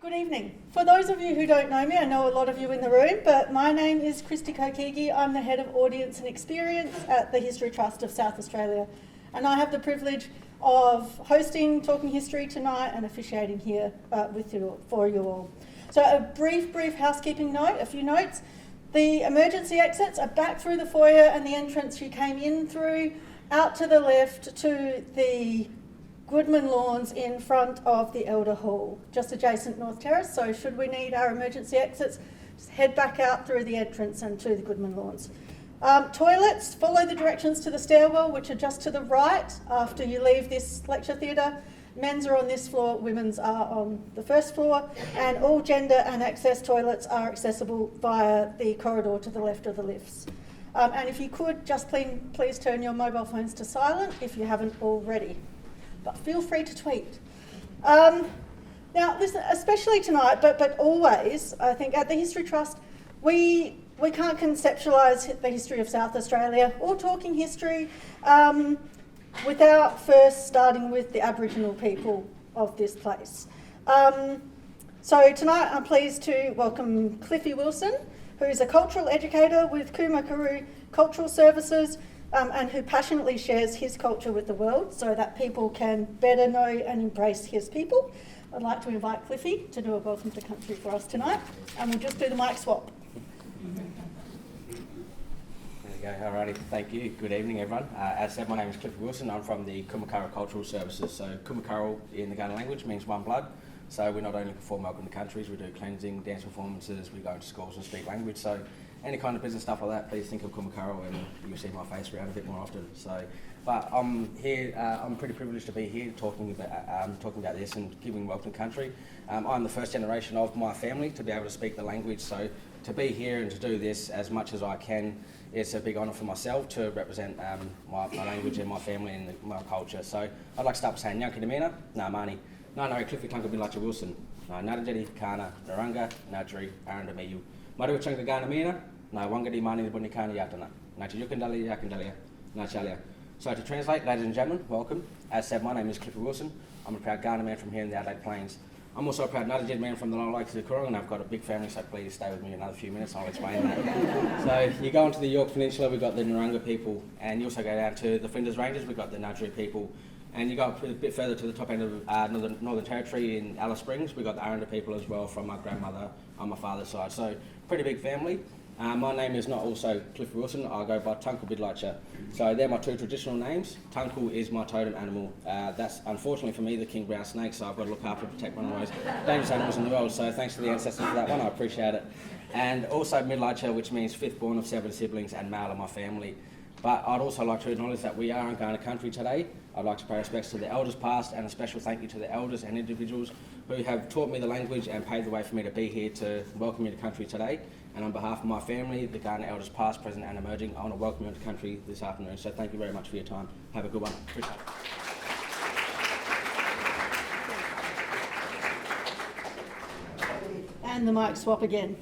Good evening. For those of you who don't know me, I know a lot of you in the room, but my name is Christy Kokigi. I'm the Head of Audience and Experience at the History Trust of South Australia, and I have the privilege of hosting Talking History tonight and officiating here for you all. So a brief housekeeping note, a few notes. The emergency exits are back through the foyer and the entrance you came in through, out to the left to the Goodman Lawns in front of the Elder Hall, just adjacent North Terrace. So should we need our emergency exits, just head back out through the entrance and to the Goodman Lawns. Toilets, follow the directions to the stairwell, which are just to the right after you leave this lecture theatre. Men's are on this floor, women's are on the first floor, and all gender and access toilets are accessible via the corridor to the left of the lifts. And if you could, just please turn your mobile phones to silent if you haven't already. But feel free to tweet. Now, listen, especially tonight, but always, I think at the History Trust, we can't conceptualise the history of South Australia or talking history without first starting with the Aboriginal people of this place. So tonight I'm pleased to welcome Cliffy Wilson, who is a cultural educator with Kumakuru Cultural Services, and who passionately shares his culture with the world so that people can better know and embrace his people. I'd like to invite Cliffy to do a welcome to country for us tonight, and we'll just do the mic swap. There you go, alrighty, thank you. Good evening, everyone. As said, my name is Cliffy Wilson. I'm from the Kumakuru Cultural Services. So Kumakuru in the Gunner language means one blood. So we not only perform welcome to countries, we do cleansing, dance performances, we go into schools and speak language. So any kind of business stuff like that, please think of Kumakuru and you'll see my face around a bit more often. So, but I'm here, I'm pretty privileged to be here talking about this and giving welcome to country. I'm the first generation of my family to be able to speak the language. So to be here and to do this as much as I can, it's a big honour for myself to represent my language and my family and my culture. So I'd like to start by saying Nyanki Namina, Ngā Mani, Ngā Nari Cliffy Tunga Bilacha Wilson, Ngā Naranjeri Kana, Naranga, Ngātri, Arandamiyu, Maruachunga Gana Mina, Ngā Wangari Mani Bunikana Yatana, Ngāti Yukandali Yakandalia, Ngāchalia. So to translate, ladies and gentlemen, welcome. As said, my name is Cliffy Wilson. I'm a proud Ghana man from here in the Adelaide Plains. I'm also a proud Nutterjed man from the Lower Lakes of the Coorong, and I've got a big family, so please stay with me another few minutes and I'll explain that. So you go onto the York Peninsula, we've got the Naranga people, and you also go down to the Flinders Ranges, we've got the Ngātri people, and you go up a bit further to the top end of Northern Territory in Alice Springs, we've got the Aranda people as well from my grandmother on my father's side. So pretty big family. My name is not also Cliffy Wilson, I go by Tunku Bidlacha. So they're my two traditional names. Tunku is my totem animal. That's unfortunately for me the king brown snake, so I've got to look after and protect one of those dangerous animals in the world. So thanks to the ancestors for that one, I appreciate it. And also Midlacha, which means fifth born of 7 siblings and male of my family. But I'd also like to acknowledge that we are in Ghana country today. I'd like to pay respects to the elders past and a special thank you to the elders and individuals who have taught me the language and paved the way for me to be here to welcome you to country today. And on behalf of my family, the Ghana elders past, present and emerging, I want to welcome you to country this afternoon. So thank you very much for your time. Have a good one. Appreciate it. And the mic swap again.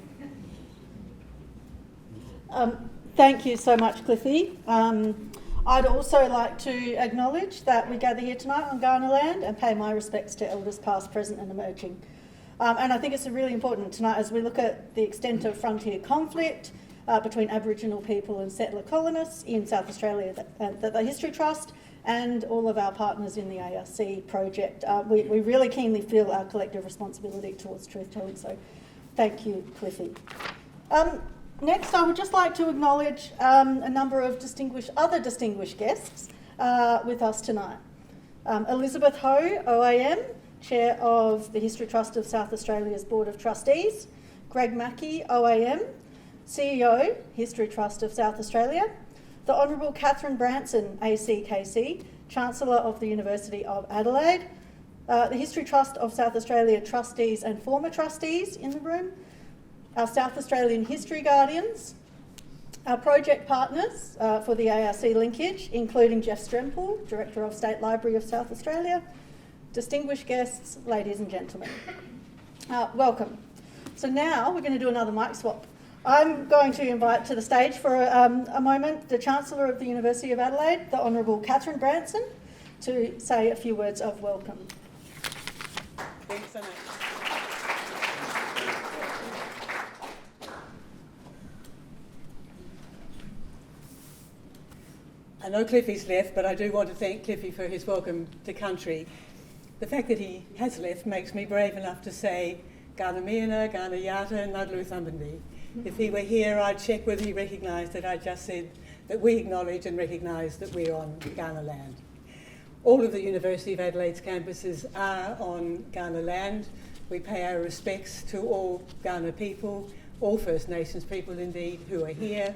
Thank you so much, Cliffy. I'd also like to acknowledge that we gather here tonight on Ghana land and pay my respects to elders past, present and emerging. And I think it's really important tonight as we look at the extent of frontier conflict between Aboriginal people and settler-colonists in South Australia that the History Trust and all of our partners in the ARC project, we really keenly feel our collective responsibility towards truth-telling. So thank you, Cliffy. Next, I would just like to acknowledge a number of other distinguished guests with us tonight. Elizabeth Ho, OAM, Chair of the History Trust of South Australia's Board of Trustees. Greg Mackey, OAM, CEO, History Trust of South Australia. The Honourable Catherine Branson, ACKC, Chancellor of the University of Adelaide. The History Trust of South Australia trustees and former trustees in the room. Our South Australian History Guardians, our project partners for the ARC linkage, including Jeff Strempool, Director of State Library of South Australia, distinguished guests, ladies and gentlemen. Welcome. So now we're going to do another mic swap. I'm going to invite to the stage for a moment the Chancellor of the University of Adelaide, the Honourable Catherine Branson, to say a few words of welcome. Thanks so much. I know Cliffy's left, but I do want to thank Cliffy for his welcome to country. The fact that he has left makes me brave enough to say Gana Miana, Gana Yata, Nudlu Thumbandi. If he were here, I'd check whether he recognised that I just said that we acknowledge and recognise that we're on Kaurna land. All of the University of Adelaide's campuses are on Kaurna land. We pay our respects to all Kaurna people, all First Nations people indeed, who are here.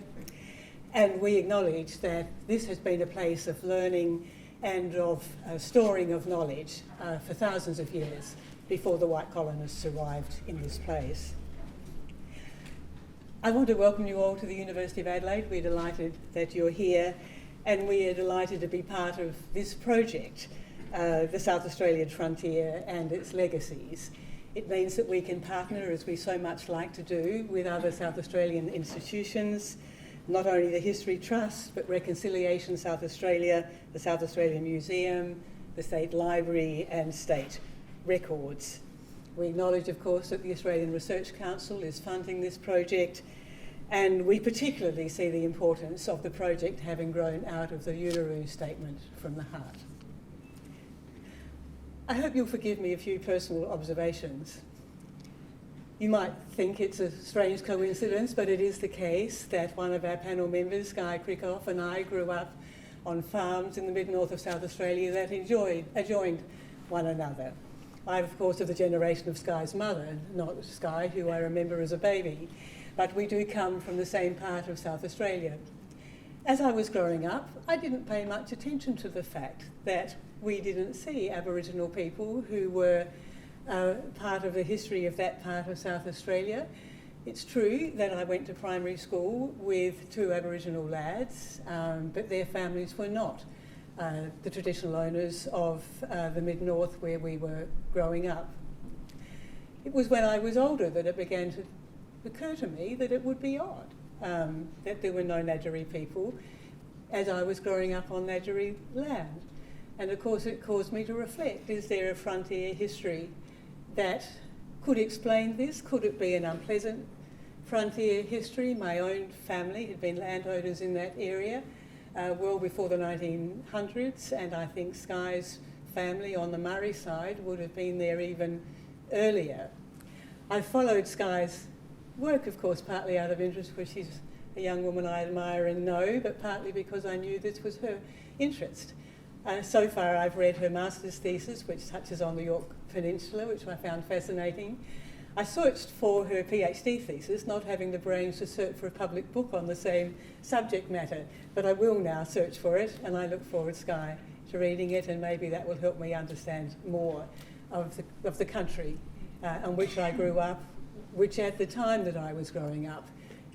And we acknowledge that this has been a place of learning and of storing of knowledge for thousands of years before the white colonists arrived in this place. I want to welcome you all to the University of Adelaide. We're delighted that you're here, and we are delighted to be part of this project, the South Australian Frontier and its Legacies. It means that we can partner, as we so much like to do, with other South Australian institutions, not only the History Trust, but Reconciliation South Australia, the South Australian Museum, the State Library and State Records. We acknowledge, of course, that the Australian Research Council is funding this project, and we particularly see the importance of the project having grown out of the Uluru Statement from the heart. I hope you'll forgive me a few personal observations. You might think it's a strange coincidence, but it is the case that one of our panel members, Skye Krichauff, and I grew up on farms in the mid-north of South Australia that adjoined one another. I'm, of course, of the generation of Skye's mother, not Skye, who I remember as a baby, but we do come from the same part of South Australia. As I was growing up, I didn't pay much attention to the fact that we didn't see Aboriginal people who were part of the history of that part of South Australia. It's true that I went to primary school with two Aboriginal lads, but their families were not the traditional owners of the mid-north where we were growing up. It was when I was older that it began to occur to me that it would be odd that there were no Ngadjuri people as I was growing up on Ngadjuri land. And of course it caused me to reflect, is there a frontier history that could explain this? Could it be an unpleasant frontier history? My own family had been landowners in that area well before the 1900s, and I think Skye's family on the Murray side would have been there even earlier. I followed Skye's work, of course, partly out of interest because she's a young woman I admire and know, but partly because I knew this was her interest. So far I've read her master's thesis, which touches on the York Peninsula, which I found fascinating. I searched for her PhD thesis, not having the brains to search for a public book on the same subject matter, but I will now search for it, and I look forward, Skye, to reading it, and maybe that will help me understand more of the country on which I grew up, which at the time that I was growing up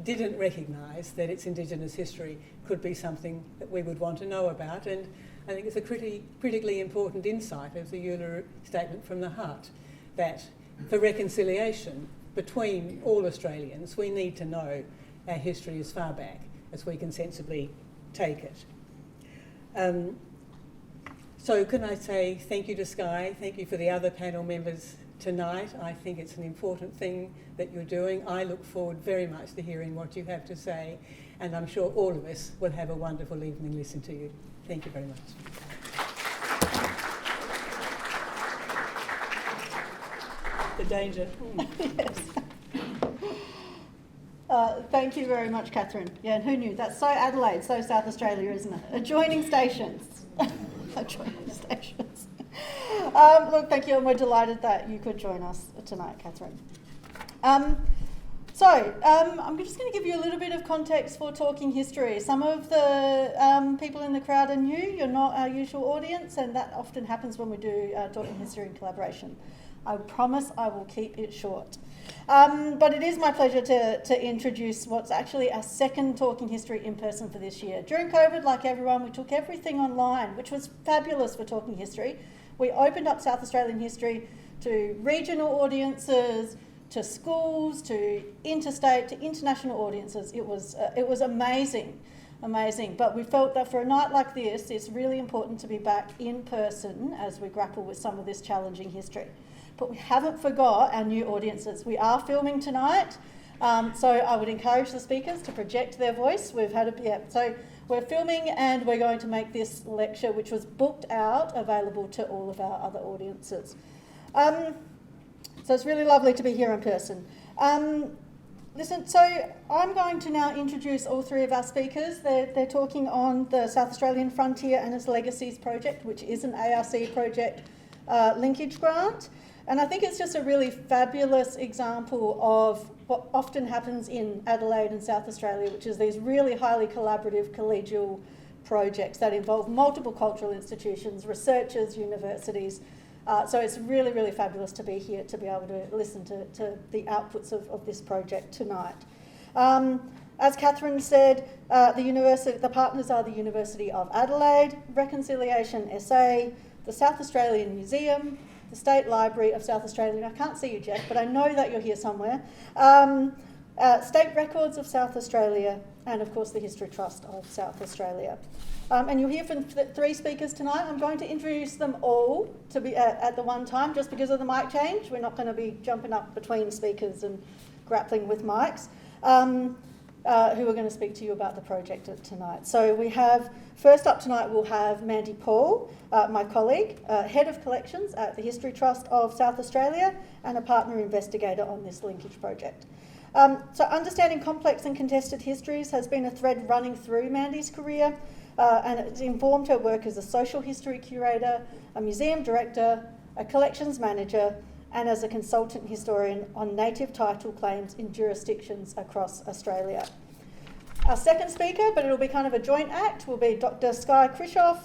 didn't recognise that its Indigenous history could be something that we would want to know about. And I think it's a critically important insight of the Uluru Statement from the heart, that for reconciliation between all Australians, we need to know our history as far back as we can sensibly take it. So can I say thank you to Skye, thank you for the other panel members tonight. I think it's an important thing that you're doing. I look forward very much to hearing what you have to say, and I'm sure all of us will have a wonderful evening listening to you. Thank you very much. The danger. Yes. Thank you very much, Catherine. Yeah, and who knew? That's so Adelaide, so South Australia, isn't it? Adjoining stations. Adjoining stations. Look, thank you, and we're delighted that you could join us tonight, Catherine. I'm just going to give you a little bit of context for Talking History. Some of the people in the crowd are new. You're not our usual audience, and that often happens when we do Talking History in collaboration. I promise I will keep it short. But it is my pleasure to introduce what's actually our second Talking History in person for this year. During COVID, like everyone, we took everything online, which was fabulous for Talking History. We opened up South Australian history to regional audiences, to schools, to interstate, to international audiences. It was amazing. But we felt that for a night like this, it's really important to be back in person as we grapple with some of this challenging history. But we haven't forgot our new audiences. We are filming tonight, so I would encourage the speakers to project their voice. So we're filming and we're going to make this lecture, which was booked out, available to all of our other audiences. So it's really lovely to be here in person. Listen, so I'm going to now introduce all three of our speakers. They're talking on the South Australian Frontier and its Legacies project, which is an ARC project linkage grant. And I think it's just a really fabulous example of what often happens in Adelaide and South Australia, which is these really highly collaborative collegial projects that involve multiple cultural institutions, researchers, universities. So it's really, really fabulous to be here to be able to listen to the outputs of this project tonight. As Catherine said, the partners are the University of Adelaide, Reconciliation SA, the South Australian Museum, the State Library of South Australia. I can't see you, Jeff, but I know that you're here somewhere. State Records of South Australia, and of course the History Trust of South Australia. And you'll hear from three speakers tonight. I'm going to introduce them all to be at the one time, just because of the mic change. We're not going to be jumping up between speakers and grappling with mics, who are going to speak to you about the project tonight. So we have, first up tonight, we'll have Mandy Paul, my colleague, Head of Collections at the History Trust of South Australia and a partner investigator on this linkage project. So understanding complex and contested histories has been a thread running through Mandy's career, and it's informed her work as a social history curator, a museum director, a collections manager, and as a consultant historian on native title claims in jurisdictions across Australia. Our second speaker, but it'll be kind of a joint act, will be Dr Skye Krichauff,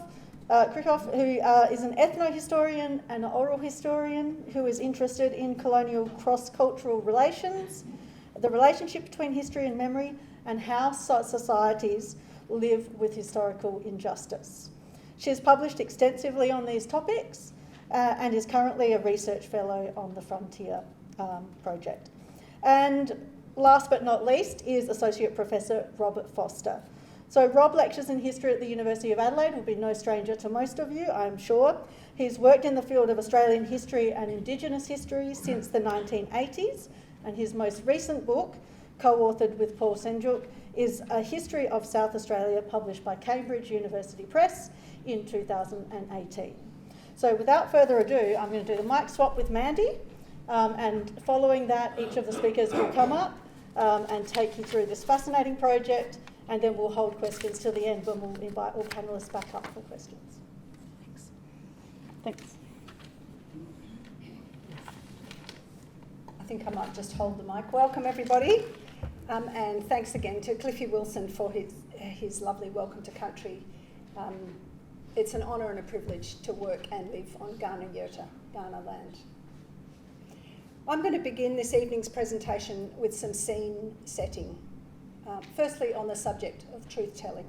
who is an ethno-historian and an oral historian who is interested in colonial cross-cultural relations, the relationship between history and memory, and how societies live with historical injustice. She has published extensively on these topics and is currently a research fellow on the Frontier project. And last but not least is Associate Professor Robert Foster. So Rob lectures in history at the University of Adelaide, will be no stranger to most of you, I'm sure. He's worked in the field of Australian history and Indigenous history since the 1980s, and his most recent book, co-authored with Paul Senjuk, is A History of South Australia, published by Cambridge University Press in 2018. So without further ado, I'm going to do the mic swap with Mandy, and following that, each of the speakers will come up and take you through this fascinating project, and then we'll hold questions till the end when we'll invite all panellists back up for questions. Thanks. I think I might just hold the mic. Welcome everybody, and thanks again to Cliffy Wilson for his lovely welcome to country. It's an honour and a privilege to work and live on Kaurna Yerta, Kaurna land. I'm going to begin this evening's presentation with some scene setting. Firstly, on the subject of truth-telling.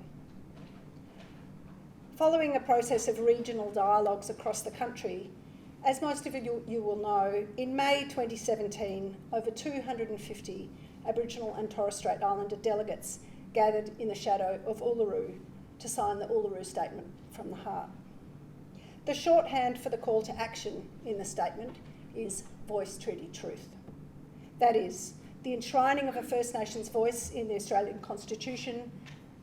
Following a process of regional dialogues across the country, as most of you will know, in May 2017, over 250 Aboriginal and Torres Strait Islander delegates gathered in the shadow of Uluru to sign the Uluru Statement from the heart. The shorthand for the call to action in the statement is Voice Treaty Truth. That is, the enshrining of a First Nations voice in the Australian Constitution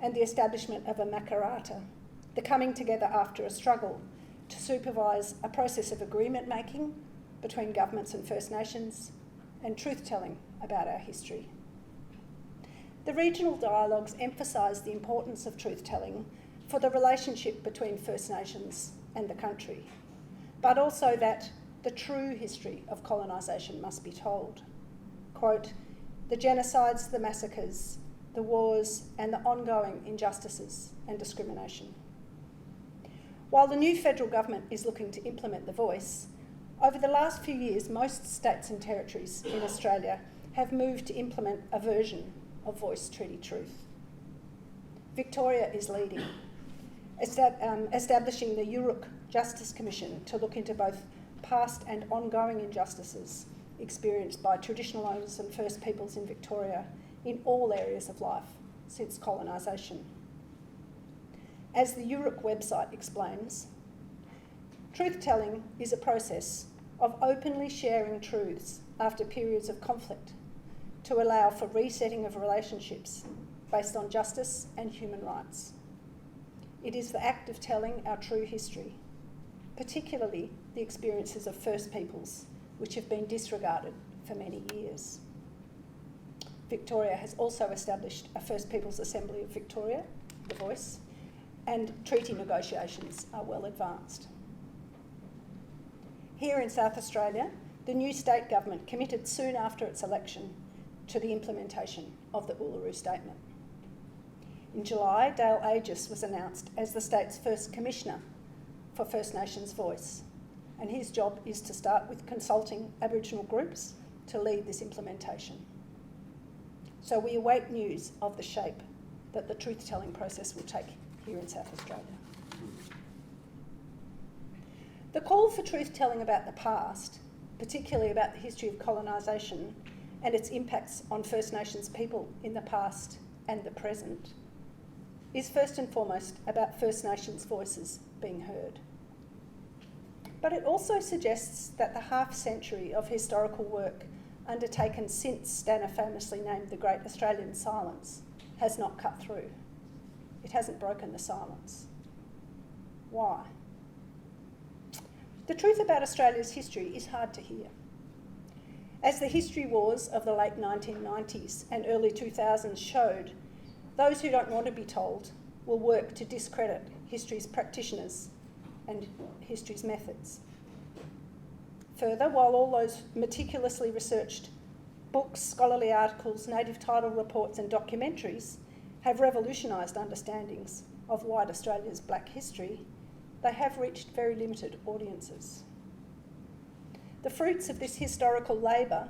and the establishment of a Makarata, the coming together after a struggle to supervise a process of agreement making between governments and First Nations and truth-telling about our history. The regional dialogues emphasise the importance of truth-telling for the relationship between First Nations and the country, but also that the true history of colonisation must be told. Quote, the genocides, the massacres, the wars and the ongoing injustices and discrimination. While the new federal government is looking to implement the voice, over the last few years most states and territories in Australia have moved to implement a version of Voice Treaty Truth. Victoria is leading, establishing the Uruk Justice Commission to look into both past and ongoing injustices experienced by traditional owners and First Peoples in Victoria in all areas of life since colonisation. As the Uruk website explains, truth-telling is a process of openly sharing truths after periods of conflict to allow for resetting of relationships based on justice and human rights. It is the act of telling our true history, particularly the experiences of First Peoples, which have been disregarded for many years. Victoria has also established a First Peoples Assembly of Victoria, the Voice, and treaty negotiations are well advanced. Here in South Australia, the new state government committed soon after its election to the implementation of the Uluru Statement. In July, Dale Aegis was announced as the state's first Commissioner for First Nations Voice, and his job is to start with consulting Aboriginal groups to lead this implementation. So we await news of the shape that the truth-telling process will take here in South Australia. The call for truth-telling about the past, particularly about the history of colonisation and its impacts on First Nations people in the past and the present, is first and foremost about First Nations voices being heard. But it also suggests that the half-century of historical work undertaken since Stanner famously named the Great Australian Silence has not cut through. It hasn't broken the silence. Why? The truth about Australia's history is hard to hear. As the history wars of the late 1990s and early 2000s showed, those who don't want to be told will work to discredit history's practitioners and history's methods. Further, while all those meticulously researched books, scholarly articles, native title reports and documentaries have revolutionised understandings of white Australia's black history, they have reached very limited audiences. The fruits of this historical labour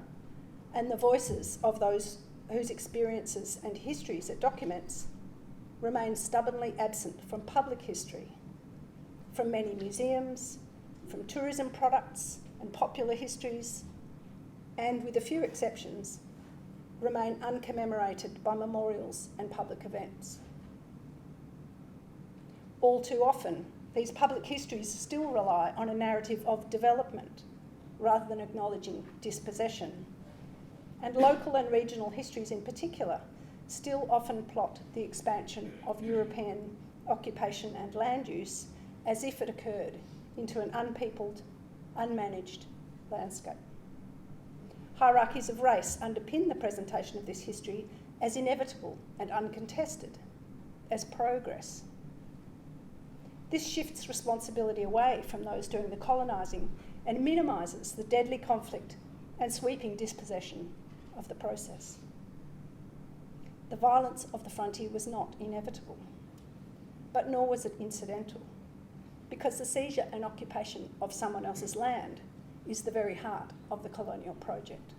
and the voices of those whose experiences and histories it documents remain stubbornly absent from public history, from many museums, from tourism products and popular histories, and with a few exceptions, remain uncommemorated by memorials and public events. All too often, these public histories still rely on a narrative of development rather than acknowledging dispossession. And local and regional histories in particular still often plot the expansion of European occupation and land use as if it occurred into an unpeopled, unmanaged landscape. Hierarchies of race underpin the presentation of this history as inevitable and uncontested, as progress. This shifts responsibility away from those doing the colonising and minimises the deadly conflict and sweeping dispossession of the process. The violence of the frontier was not inevitable, but nor was it incidental, because the seizure and occupation of someone else's land is the very heart of the colonial project.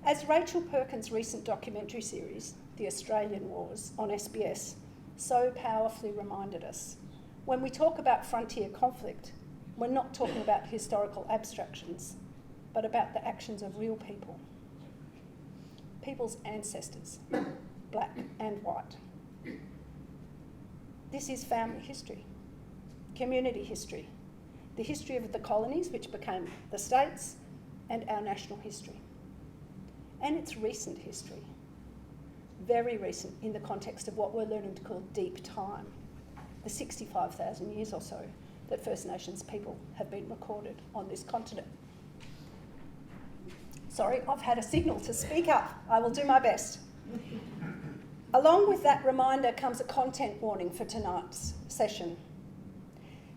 As Rachel Perkins' recent documentary series, The Australian Wars, on SBS, so powerfully reminded us, when we talk about frontier conflict, we're not talking about historical abstractions, but about the actions of real people. People's ancestors, black and white. This is family history, community history, the history of the colonies which became the states, and our national history. And it's recent history, very recent in the context of what we're learning to call deep time, the 65,000 years or so that First Nations people have been recorded on this continent. Sorry, I've had a signal to speak up. I will do my best. Along with that reminder comes a content warning for tonight's session.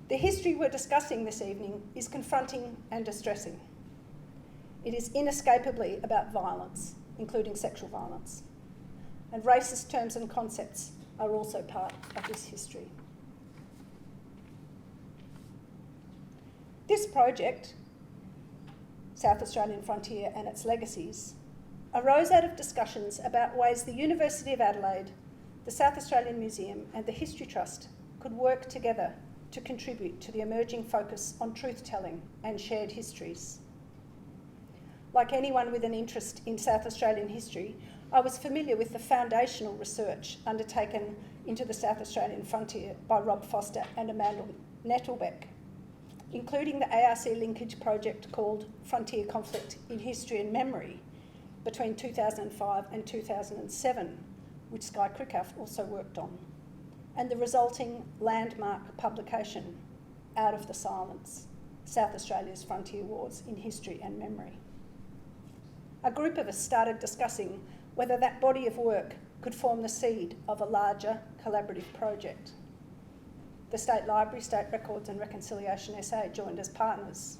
The history we're discussing this evening is confronting and distressing. It is inescapably about violence, including sexual violence. And racist terms and concepts are also part of this history. This project, South Australian Frontier and its Legacies, arose out of discussions about ways the University of Adelaide, the South Australian Museum and the History Trust could work together to contribute to the emerging focus on truth-telling and shared histories. Like anyone with an interest in South Australian history, I was familiar with the foundational research undertaken into the South Australian frontier by Rob Foster and Amanda Nettlebeck, including the ARC linkage project called Frontier Conflict in History and Memory between 2005 and 2007, which Skye Krichauff also worked on, and the resulting landmark publication, Out of the Silence, South Australia's Frontier Wars in History and Memory. A group of us started discussing whether that body of work could form the seed of a larger collaborative project. The State Library, State Records and Reconciliation SA joined as partners,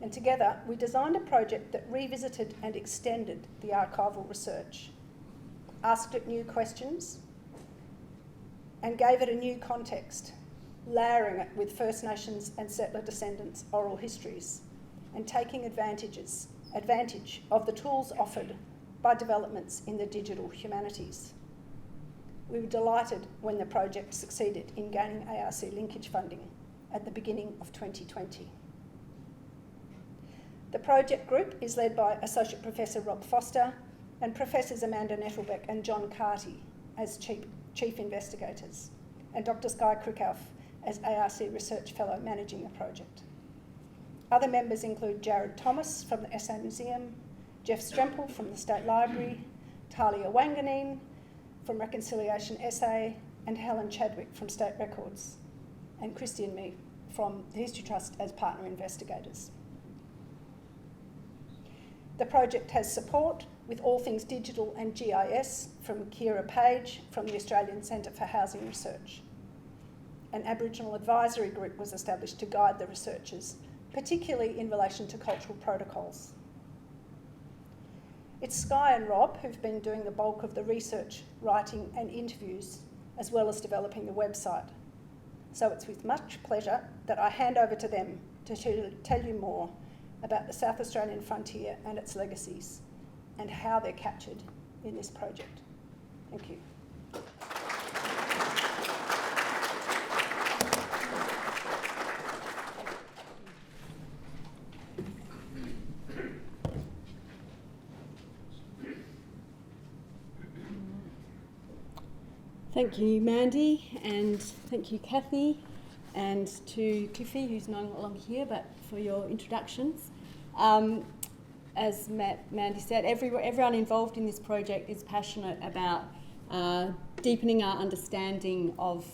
and together we designed a project that revisited and extended the archival research, asked it new questions, and gave it a new context, layering it with First Nations and settler descendants' oral histories, and taking advantage of the tools offered by developments in the digital humanities. We were delighted when the project succeeded in gaining ARC linkage funding at the beginning of 2020. The project group is led by Associate Professor Rob Foster and Professors Amanda Nettlebeck and John Carty as chief investigators, and Dr Skye Krichauff as ARC Research Fellow managing the project. Other members include Jared Thomas from the SA Museum, Jeff Stremple from the State Library, Talia Wanganeen from Reconciliation SA, and Helen Chadwick from State Records, and Christy and me from the History Trust as partner investigators. The project has support with all things digital and GIS from Kira Page from the Australian Centre for Housing Research. An Aboriginal advisory group was established to guide the researchers, particularly in relation to cultural protocols. It's Skye and Rob who've been doing the bulk of the research, writing and interviews, as well as developing the website. So it's with much pleasure that I hand over to them to tell you more about the South Australian frontier and its legacies, and how they're captured in this project. Thank you. Thank you, Mandy, and thank you, Kathy, and to Cliffy, who's no longer here, but for your introductions. As Mandy said, everyone involved in this project is passionate about deepening our understanding of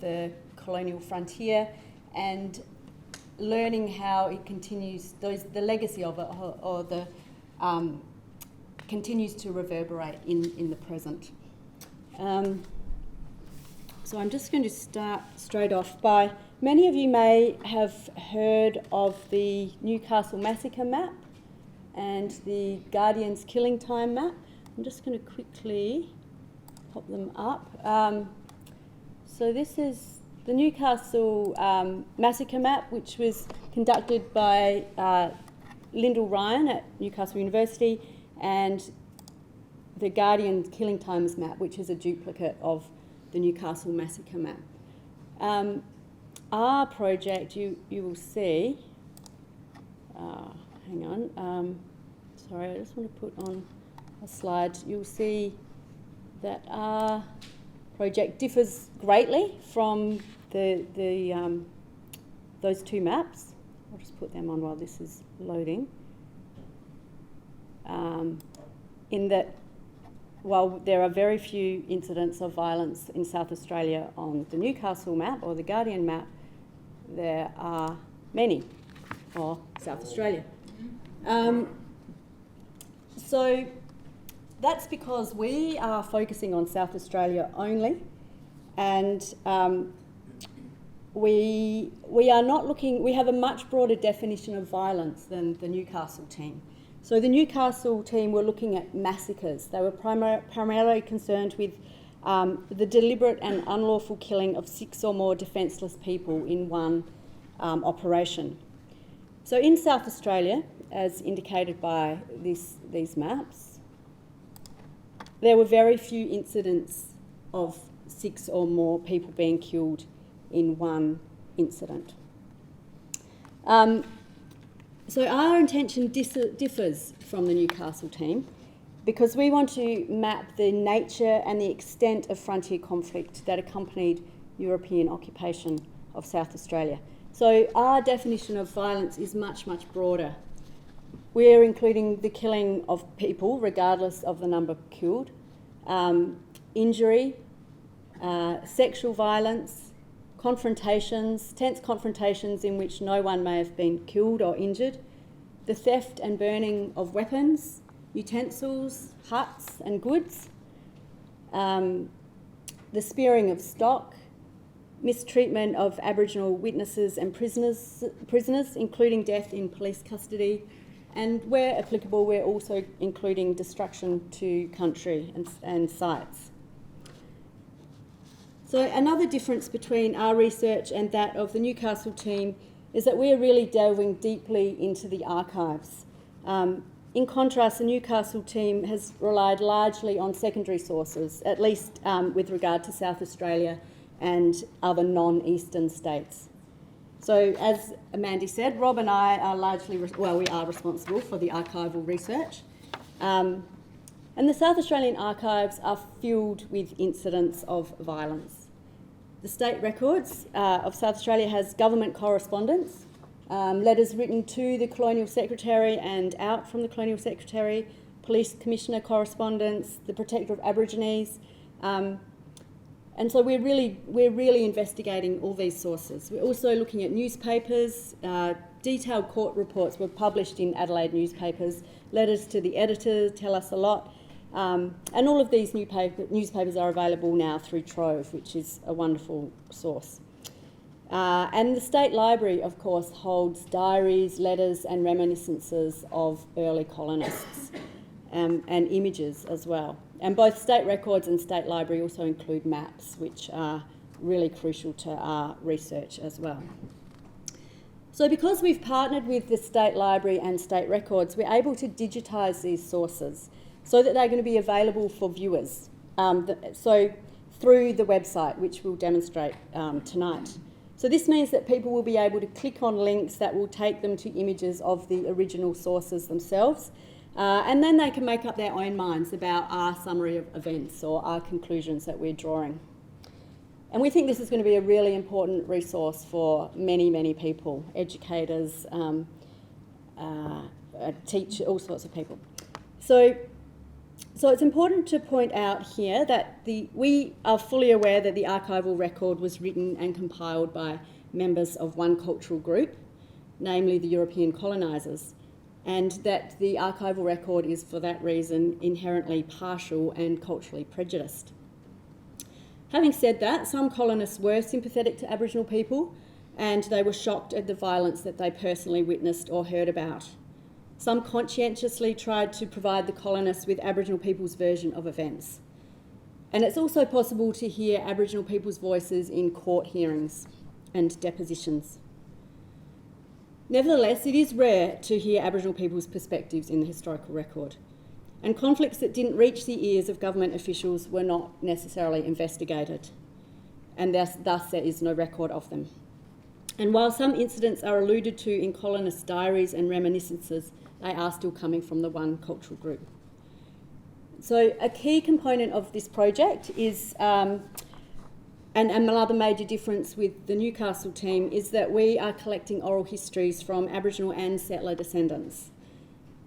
the colonial frontier and learning how it continues, the legacy of it, or the continues to reverberate in the present. So I'm just going to start straight off by, many of you may have heard of the Newcastle Massacre map and the Guardian's Killing Time map. I'm just going to quickly pop them up. So this is the Newcastle Massacre map, which was conducted by Lyndall Ryan at Newcastle University, and the Guardian Killing Times map, which is a duplicate of the Newcastle Massacre map. Our project, you will see, hang on, sorry, I just want to put on a slide. You'll see that our project differs greatly from those two maps. I'll just put them on while this is loading. In that, while there are very few incidents of violence in South Australia on the Newcastle map or the Guardian map, there are many for South Australia. So that's because we are focusing on South Australia only, and we are not looking, we have a much broader definition of violence than the Newcastle team. So the Newcastle team were looking at massacres. They were primarily concerned with the deliberate and unlawful killing of 6 or more defenceless people in one operation. So in South Australia, as indicated by these maps, there were very few incidents of 6 or more people being killed in one incident. So our intention differs from the Newcastle team because we want to map the nature and the extent of frontier conflict that accompanied European occupation of South Australia. So our definition of violence is much, much broader. We're including the killing of people, regardless of the number killed, injury, sexual violence, confrontations, tense confrontations in which no one may have been killed or injured, the theft and burning of weapons, utensils, huts and goods, the spearing of stock, mistreatment of Aboriginal witnesses and prisoners, including death in police custody, and where applicable, we're also including destruction to country and sites. So another difference between our research and that of the Newcastle team is that we're really delving deeply into the archives. In contrast, the Newcastle team has relied largely on secondary sources, at least with regard to South Australia and other non-eastern states. So as Mandy said, Rob and I are largely, we are responsible for the archival research. And the South Australian archives are filled with incidents of violence. The state records of South Australia has government correspondence, letters written to the Colonial Secretary and out from the Colonial Secretary, Police Commissioner correspondence, the Protector of Aborigines, and so we're really investigating all these sources. We're also looking at newspapers. Detailed court reports were published in Adelaide newspapers. Letters to the editor tell us a lot. And all of these newspapers are available now through Trove, which is a wonderful source. And the State Library, of course, holds diaries, letters and reminiscences of early colonists and images as well. And both State Records and State Library also include maps, which are really crucial to our research as well. So because we've partnered with the State Library and State Records, we're able to digitise these sources so that they're going to be available for viewers. So through the website, which we'll demonstrate tonight. So this means that people will be able to click on links that will take them to images of the original sources themselves, and then they can make up their own minds about our summary of events or our conclusions that we're drawing. And we think this is going to be a really important resource for many, many people, educators, teachers, all sorts of people. So it's important to point out here that we are fully aware that the archival record was written and compiled by members of one cultural group, namely the European colonisers, and that the archival record is for that reason inherently partial and culturally prejudiced. Having said that, some colonists were sympathetic to Aboriginal people and they were shocked at the violence that they personally witnessed or heard about. Some conscientiously tried to provide the colonists with Aboriginal people's version of events. And it's also possible to hear Aboriginal people's voices in court hearings and depositions. Nevertheless, it is rare to hear Aboriginal people's perspectives in the historical record. And conflicts that didn't reach the ears of government officials were not necessarily investigated. And thus there is no record of them. And while some incidents are alluded to in colonist diaries and reminiscences, they are still coming from the one cultural group. So a key component of this project is, and another major difference with the Newcastle team, is that we are collecting oral histories from Aboriginal and settler descendants.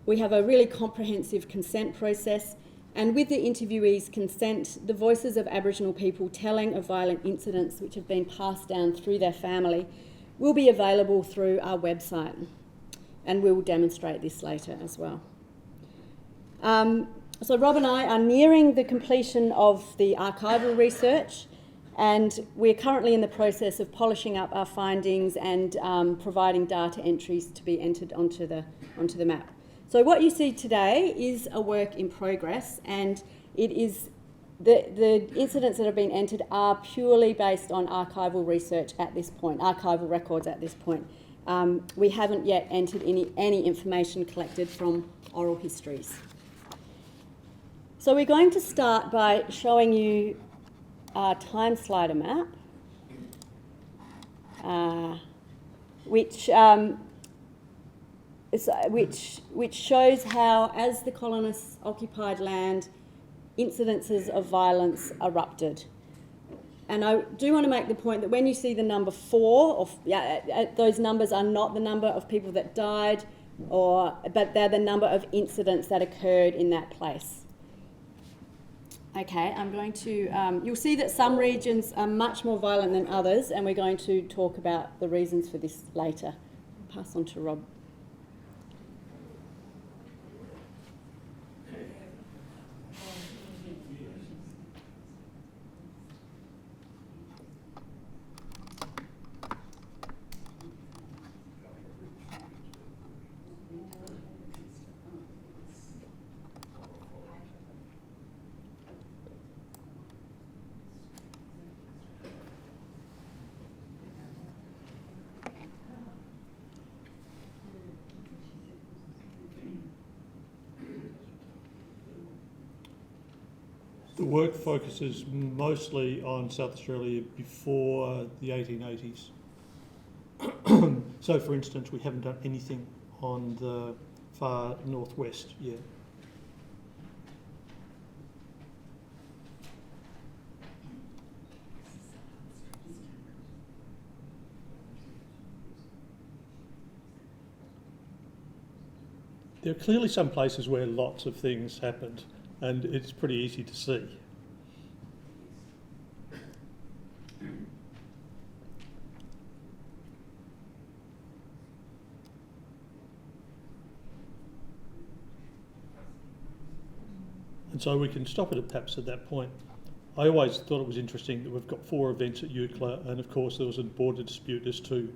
We have a really comprehensive consent process, and with the interviewees' consent, the voices of Aboriginal people telling of violent incidents which have been passed down through their family will be available through our website, and we will demonstrate this later as well. So Rob and I are nearing the completion of the archival research, and we're currently in the process of polishing up our findings and providing data entries to be entered onto the map. So what you see today is a work in progress, and it is the incidents that have been entered are purely based on archival research at this point, archival records at this point. We haven't yet entered any information collected from oral histories. So we're going to start by showing you our time slider map, which shows how, as the colonists occupied land, incidences of violence erupted. And I do want to make the point that when you see the number 4, those numbers are not the number of people that died, but they're the number of incidents that occurred in that place. Okay, I'm going to, you'll see that some regions are much more violent than others, and we're going to talk about the reasons for this later. Pass on to Rob. The work focuses mostly on South Australia before the 1880s. So, for instance, we haven't done anything on the far northwest yet. There are clearly some places where lots of things happened, and it's pretty easy to see. And so we can stop it perhaps at that point. I always thought it was interesting that we've got 4 events at Eucla, and of course there was a border dispute as to,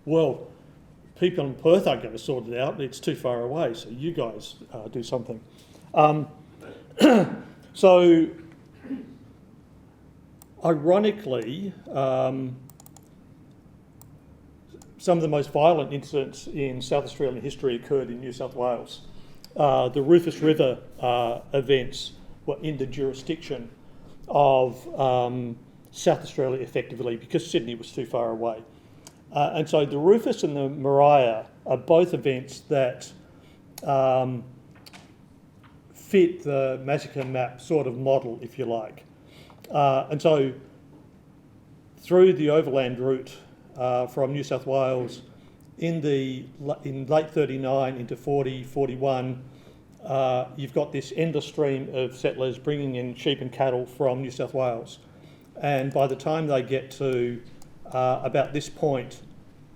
well, people in Perth aren't going to sort it out, it's too far away, so you guys do something. So, ironically, some of the most violent incidents in South Australian history occurred in New South Wales. The Rufus River events were in the jurisdiction of South Australia effectively because Sydney was too far away. And so the Rufus and the Maria are both events that fit the massacre map sort of model, if you like. And so through the overland route from New South Wales in late 39 into 40, 41, you've got this endless stream of settlers bringing in sheep and cattle from New South Wales. And by the time they get to about this point,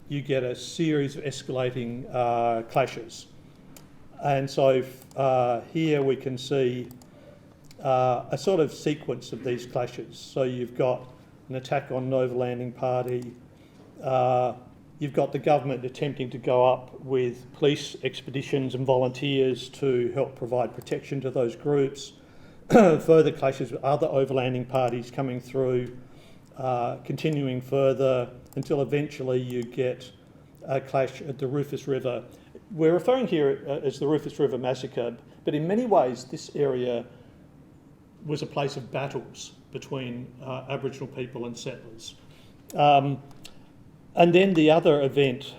you get a series of escalating clashes. And so here we can see a sort of sequence of these clashes. So you've got an attack on an overlanding party, you've got the government attempting to go up with police expeditions and volunteers to help provide protection to those groups, further clashes with other overlanding parties coming through, continuing further until eventually you get a clash at the Rufus River. We're referring here as the Rufus River Massacre, but in many ways this area was a place of battles between Aboriginal people and settlers. And then the other event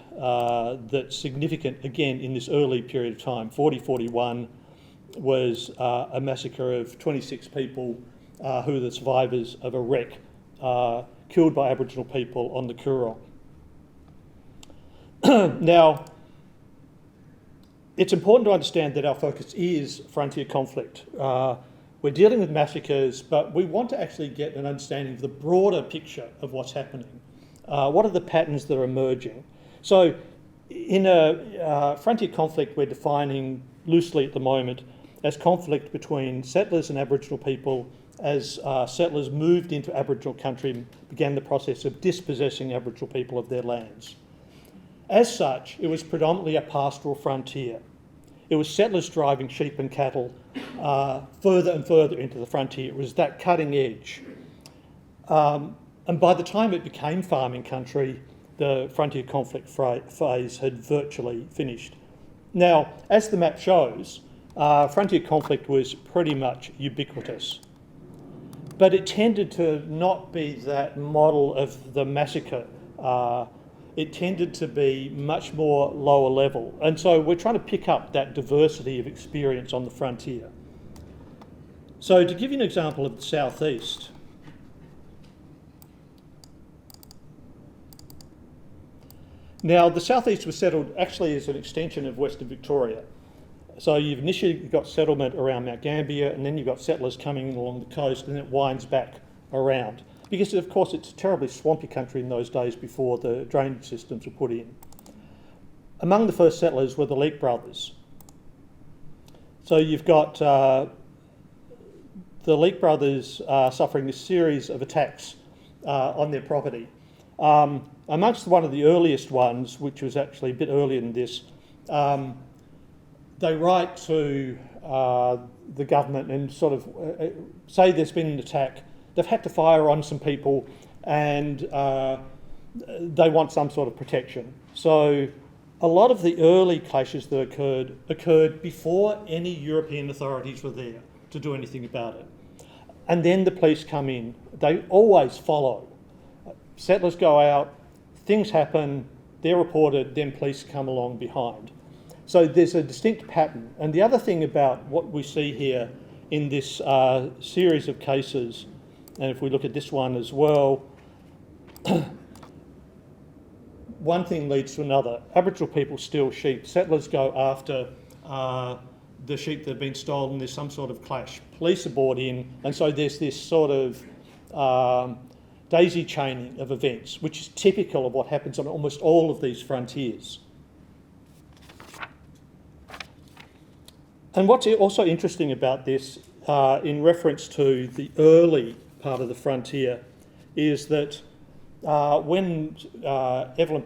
that's significant, again, in this early period of time, 40-41, was a massacre of 26 people who were the survivors of a wreck killed by Aboriginal people on the Coorong. Now, it's important to understand that our focus is frontier conflict. We're dealing with massacres, but we want to actually get an understanding of the broader picture of what's happening. What are the patterns that are emerging? So in a frontier conflict, we're defining loosely at the moment as conflict between settlers and Aboriginal people as settlers moved into Aboriginal country and began the process of dispossessing Aboriginal people of their lands. As such, it was predominantly a pastoral frontier. It was settlers driving sheep and cattle further and further into the frontier. It was that cutting edge. And by the time it became farming country, the frontier conflict phase had virtually finished. Now, as the map shows, frontier conflict was pretty much ubiquitous. But it tended to not be that model of the massacre. It tended to be much more lower level. And so we're trying to pick up that diversity of experience on the frontier. So to give you an example of the southeast, now the southeast was settled actually as an extension of Western Victoria. So you've initially got settlement around Mount Gambier, and then you've got settlers coming in along the coast, and then it winds back around. Because, of course, it's a terribly swampy country in those days before the drainage systems were put in. Among the first settlers were the Leake brothers. So you've got the Leake brothers suffering a series of attacks on their property. Amongst one of the earliest ones, which was actually a bit earlier than this, they write to the government and sort of say there's been an attack. They've had to fire on some people, and they want some sort of protection. So a lot of the early clashes that occurred before any European authorities were there to do anything about it. And then the police come in. They always follow. Settlers go out, things happen, they're reported, then police come along behind. So there's a distinct pattern. And the other thing about what we see here in this series of cases, and if we look at this one as well, one thing leads to another. Aboriginal people steal sheep. Settlers go after the sheep that have been stolen. There's some sort of clash. Police are brought in, and so there's this sort of daisy chaining of events, which is typical of what happens on almost all of these frontiers. And what's also interesting about this, in reference to the early part of the frontier, is that when Evelyn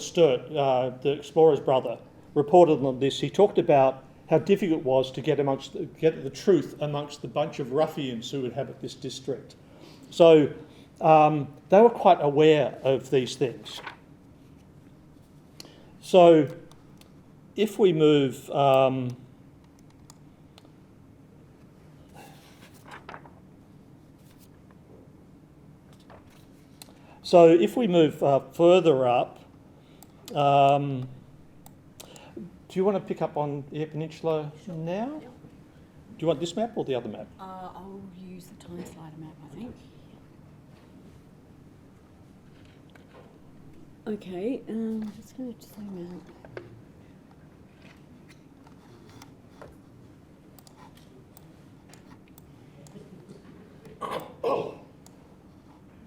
Sturt, the explorer's brother, reported on this, he talked about how difficult it was to get the truth amongst the bunch of ruffians who inhabit this district. So they were quite aware of these things. So if we move further up, do you want to pick up on the Eyre Peninsula now? Do you want this map or the other map? I'll use the time slider map, I think. Okay, I'm just going to zoom out.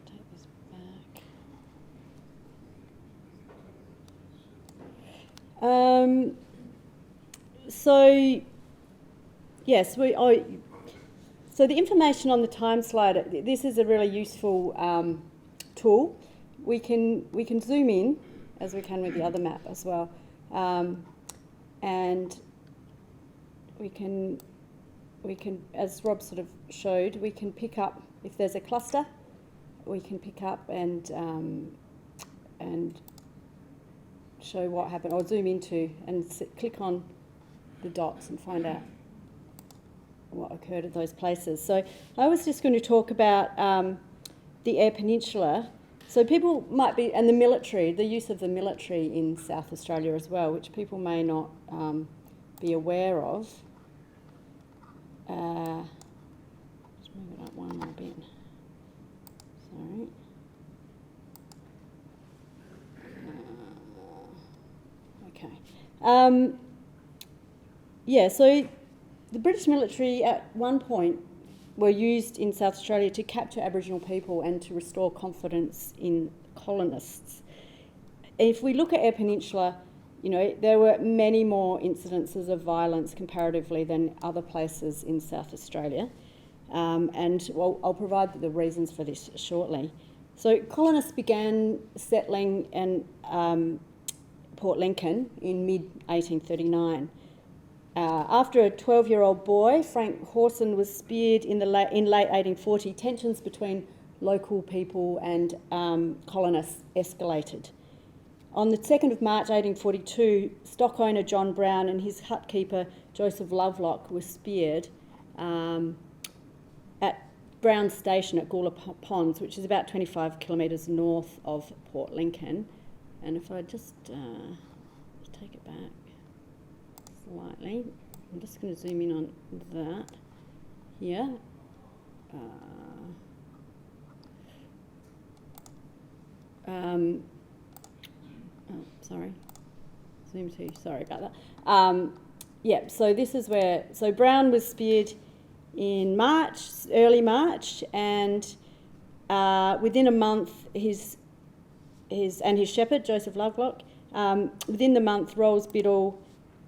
Take this back. So, yes, so the information on the time slider, this is a really useful tool. We can zoom in, as we can with the other map as well, and we can, as Rob sort of showed, we can pick up, if there's a cluster, we can pick up and show what happened, or zoom into and click on the dots and find out what occurred at those places. So I was just going to talk about the Eyre Peninsula. So people might be, and the military, the use of the military in South Australia as well, which people may not be aware of. Just move it up one more bit. Sorry. Okay. Yeah, so the British military at one point were used in South Australia to capture Aboriginal people and to restore confidence in colonists. If we look at Eyre Peninsula, you know, there were many more incidences of violence comparatively than other places in South Australia. And well, I'll provide the reasons for this shortly. So colonists began settling in Port Lincoln in mid-1839. After a 12-year-old boy, Frank Hawson, was speared in late 1840, tensions between local people and colonists escalated. On the 2nd of March 1842, stock owner John Brown and his hut keeper Joseph Lovelock were speared at Brown's Station at Gawler Ponds, which is about 25 kilometres north of Port Lincoln. And if I just take it back slightly, I'm just going to zoom in on that here. zoom to, sorry about that. So this is where, so Brown was speared in March, early March, and within a month, his shepherd, Joseph Lovelock, within the month, Rolls Biddle,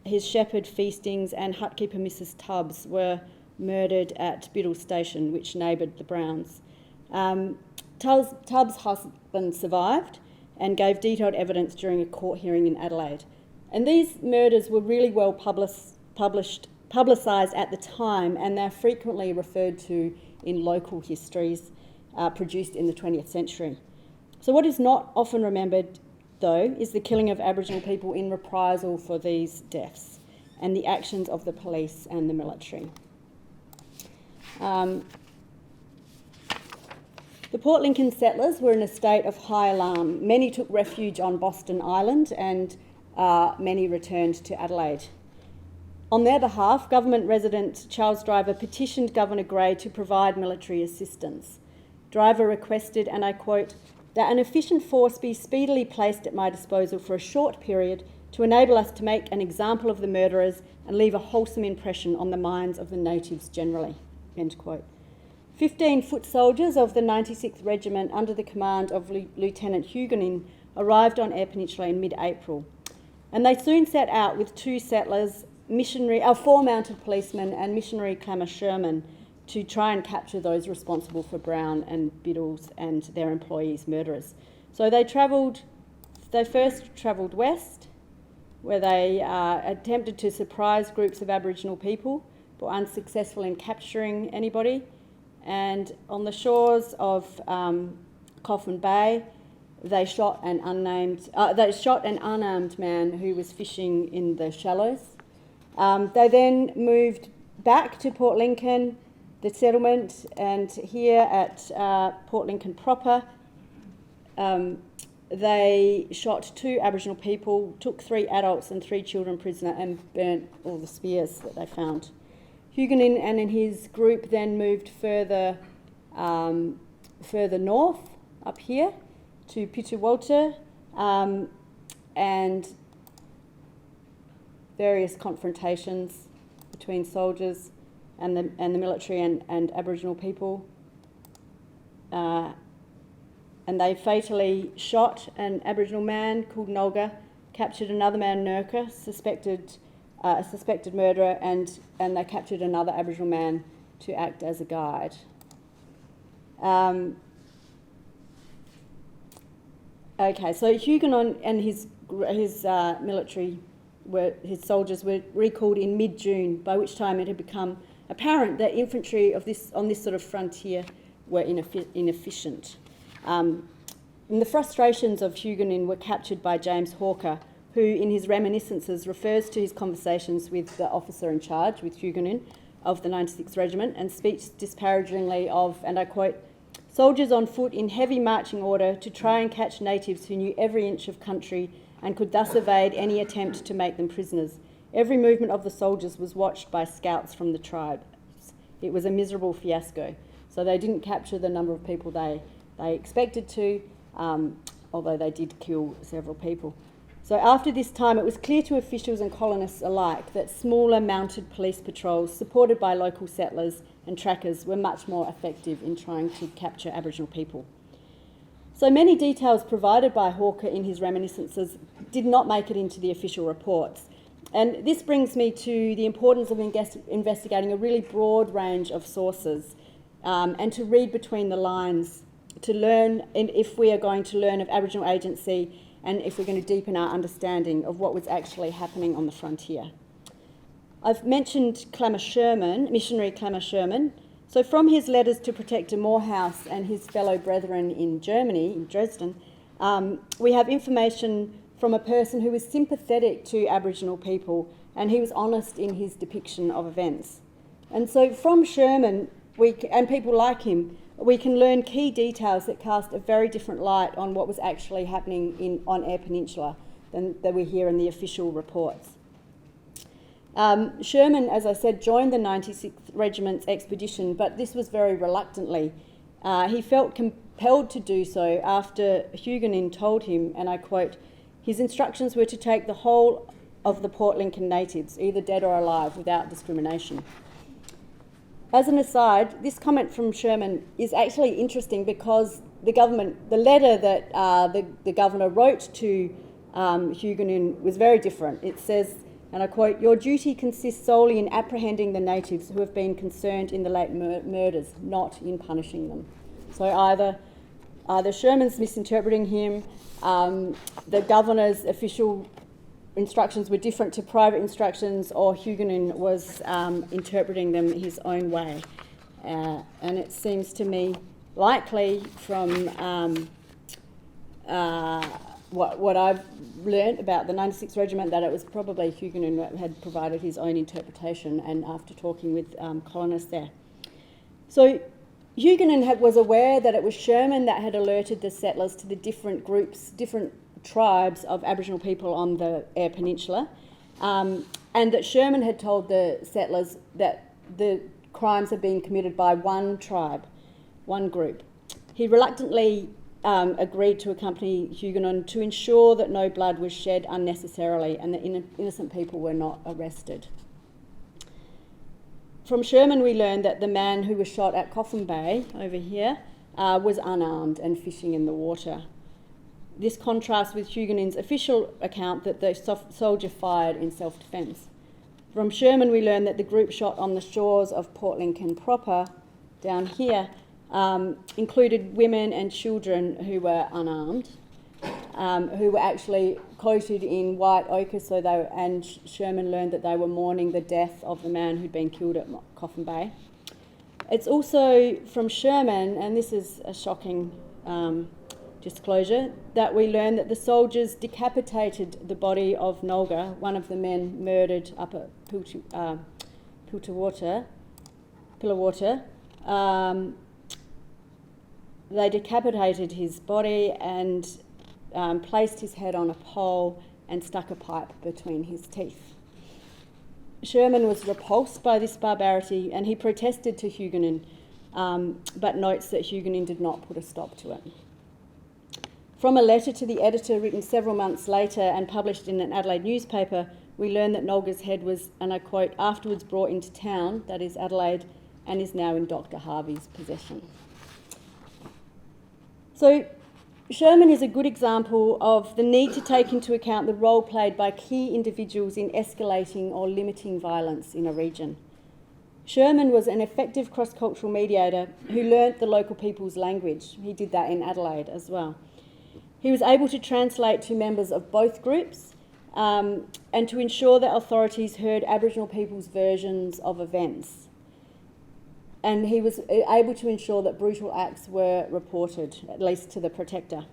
his shepherd Feastings, and hutkeeper Mrs. Tubbs were murdered at Biddle Station, which neighboured the Browns. Tubbs' husband survived and gave detailed evidence during a court hearing in Adelaide. And these murders were really well publicised at the time, and they're frequently referred to in local histories produced in the 20th century. So what is not often remembered, though, is the killing of Aboriginal people in reprisal for these deaths and the actions of the police and the military. The Port Lincoln settlers were in a state of high alarm. Many took refuge on Boston Island and many returned to Adelaide. On their behalf, government resident Charles Driver petitioned Governor Grey to provide military assistance. Driver requested, and I quote, "that an efficient force be speedily placed at my disposal for a short period to enable us to make an example of the murderers and leave a wholesome impression on the minds of the natives generally," end quote. 15 foot soldiers of the 96th Regiment under the command of Lieutenant Huguenin arrived on Eyre Peninsula in mid-April. And they soon set out with 2 settlers, 4 mounted policemen and missionary Clammer Sherman to try and capture those responsible for Brown and Biddle's and their employees' murderers. So they first travelled west, where they attempted to surprise groups of Aboriginal people, but were unsuccessful in capturing anybody. And on the shores of Coffin Bay, they shot an unarmed man who was fishing in the shallows. They then moved back to Port Lincoln, the settlement, and here at Port Lincoln proper, they shot 2 Aboriginal people, took 3 adults and 3 children prisoner, and burnt all the spears that they found. Huguenin and his group then moved further north, up here, to Pitawalter, and various confrontations between soldiers and the military and Aboriginal people. And they fatally shot an Aboriginal man called Nolga, captured another man, Nurka, a suspected murderer, and they captured another Aboriginal man to act as a guide. Okay, so Huguenin and his military, his soldiers were recalled in mid-June, by which time it had become apparent that infantry on this sort of frontier were inefficient. And the frustrations of Huguenin were captured by James Hawker, who in his reminiscences refers to his conversations with the officer in charge, with Huguenin, of the 96th Regiment, and speaks disparagingly of, and I quote, "soldiers on foot in heavy marching order to try and catch natives who knew every inch of country and could thus evade any attempt to make them prisoners. Every movement of the soldiers was watched by scouts from the tribes. It was a miserable fiasco." So they didn't capture the number of people they expected to, although they did kill several people. So after this time, it was clear to officials and colonists alike that smaller mounted police patrols, supported by local settlers and trackers, were much more effective in trying to capture Aboriginal people. So many details provided by Hawker in his reminiscences did not make it into the official reports. And this brings me to the importance of investigating a really broad range of sources and to read between the lines to learn, and if we are going to learn of Aboriginal agency and if we're going to deepen our understanding of what was actually happening on the frontier. I've mentioned Clammer Sherman, missionary Clammer Sherman. So from his letters to Protector Morehouse and his fellow brethren in Germany, in Dresden, we have information from a person who was sympathetic to Aboriginal people, and he was honest in his depiction of events. And so from Sherman, and people like him, we can learn key details that cast a very different light on what was actually happening on Eyre Peninsula than we hear in the official reports. Sherman, as I said, joined the 96th Regiment's expedition, but this was very reluctantly. He felt compelled to do so after Huguenin told him, and I quote, His instructions were to take the whole of the Port Lincoln natives, either dead or alive, without discrimination. As an aside, this comment from Sherman is actually interesting because the letter that the governor wrote to Huguenin was very different. It says, and I quote, "Your duty consists solely in apprehending the natives who have been concerned in the late murders, not in punishing them." So either Sherman's misinterpreting him, the governor's official instructions were different to private instructions, or Huguenin was interpreting them his own way. And it seems to me likely from what I've learnt about the 96th Regiment that it was probably Huguenin that had provided his own interpretation, and after talking with colonists there. So Huguenin was aware that it was Sherman that had alerted the settlers to the different groups, different tribes of Aboriginal people on the Eyre Peninsula, and that Sherman had told the settlers that the crimes had been committed by one tribe, one group. He reluctantly agreed to accompany Huguenin to ensure that no blood was shed unnecessarily and that innocent people were not arrested. From Sherman we learned that the man who was shot at Coffin Bay, over here, was unarmed and fishing in the water. This contrasts with Huguenin's official account that the soldier fired in self-defence. From Sherman we learned that the group shot on the shores of Port Lincoln proper, down here, included women and children who were unarmed, who were actually coated in white ochre, and Sherman learned that they were mourning the death of the man who'd been killed at Coffin Bay. It's also from Sherman, and this is a shocking disclosure, that we learned that the soldiers decapitated the body of Nolga, one of the men murdered up at Pillarwater. They decapitated his body and placed his head on a pole and stuck a pipe between his teeth. Sherman was repulsed by this barbarity and he protested to Huguenin, but notes that Huguenin did not put a stop to it. From a letter to the editor written several months later and published in an Adelaide newspaper, we learn that Nolga's head was, and I quote, "afterwards brought into town," that is Adelaide, and is now in Dr Harvey's possession. So Sherman is a good example of the need to take into account the role played by key individuals in escalating or limiting violence in a region. Sherman was an effective cross-cultural mediator who learnt the local people's language. He did that in Adelaide as well. He was able to translate to members of both groups and to ensure that authorities heard Aboriginal people's versions of events. And he was able to ensure that brutal acts were reported, at least to the protector.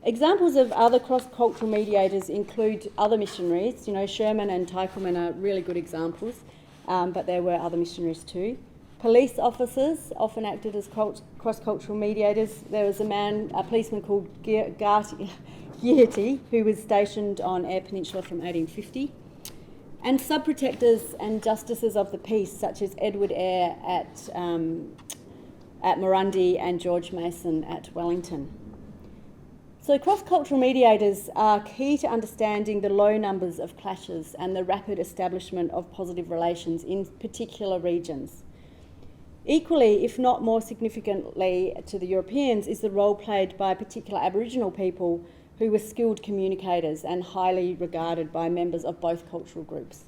Examples of other cross-cultural mediators include other missionaries. You know, Sherman and Tykelman are really good examples, but there were other missionaries too. Police officers often acted as cross-cultural mediators. There was a policeman called Gearty, who was stationed on Eyre Peninsula from 1850. And sub-protectors and justices of the peace, such as Edward Eyre at Morundi and George Mason at Wellington. So cross-cultural mediators are key to understanding the low numbers of clashes and the rapid establishment of positive relations in particular regions. Equally, if not more significantly to the Europeans, is the role played by particular Aboriginal people who were skilled communicators and highly regarded by members of both cultural groups.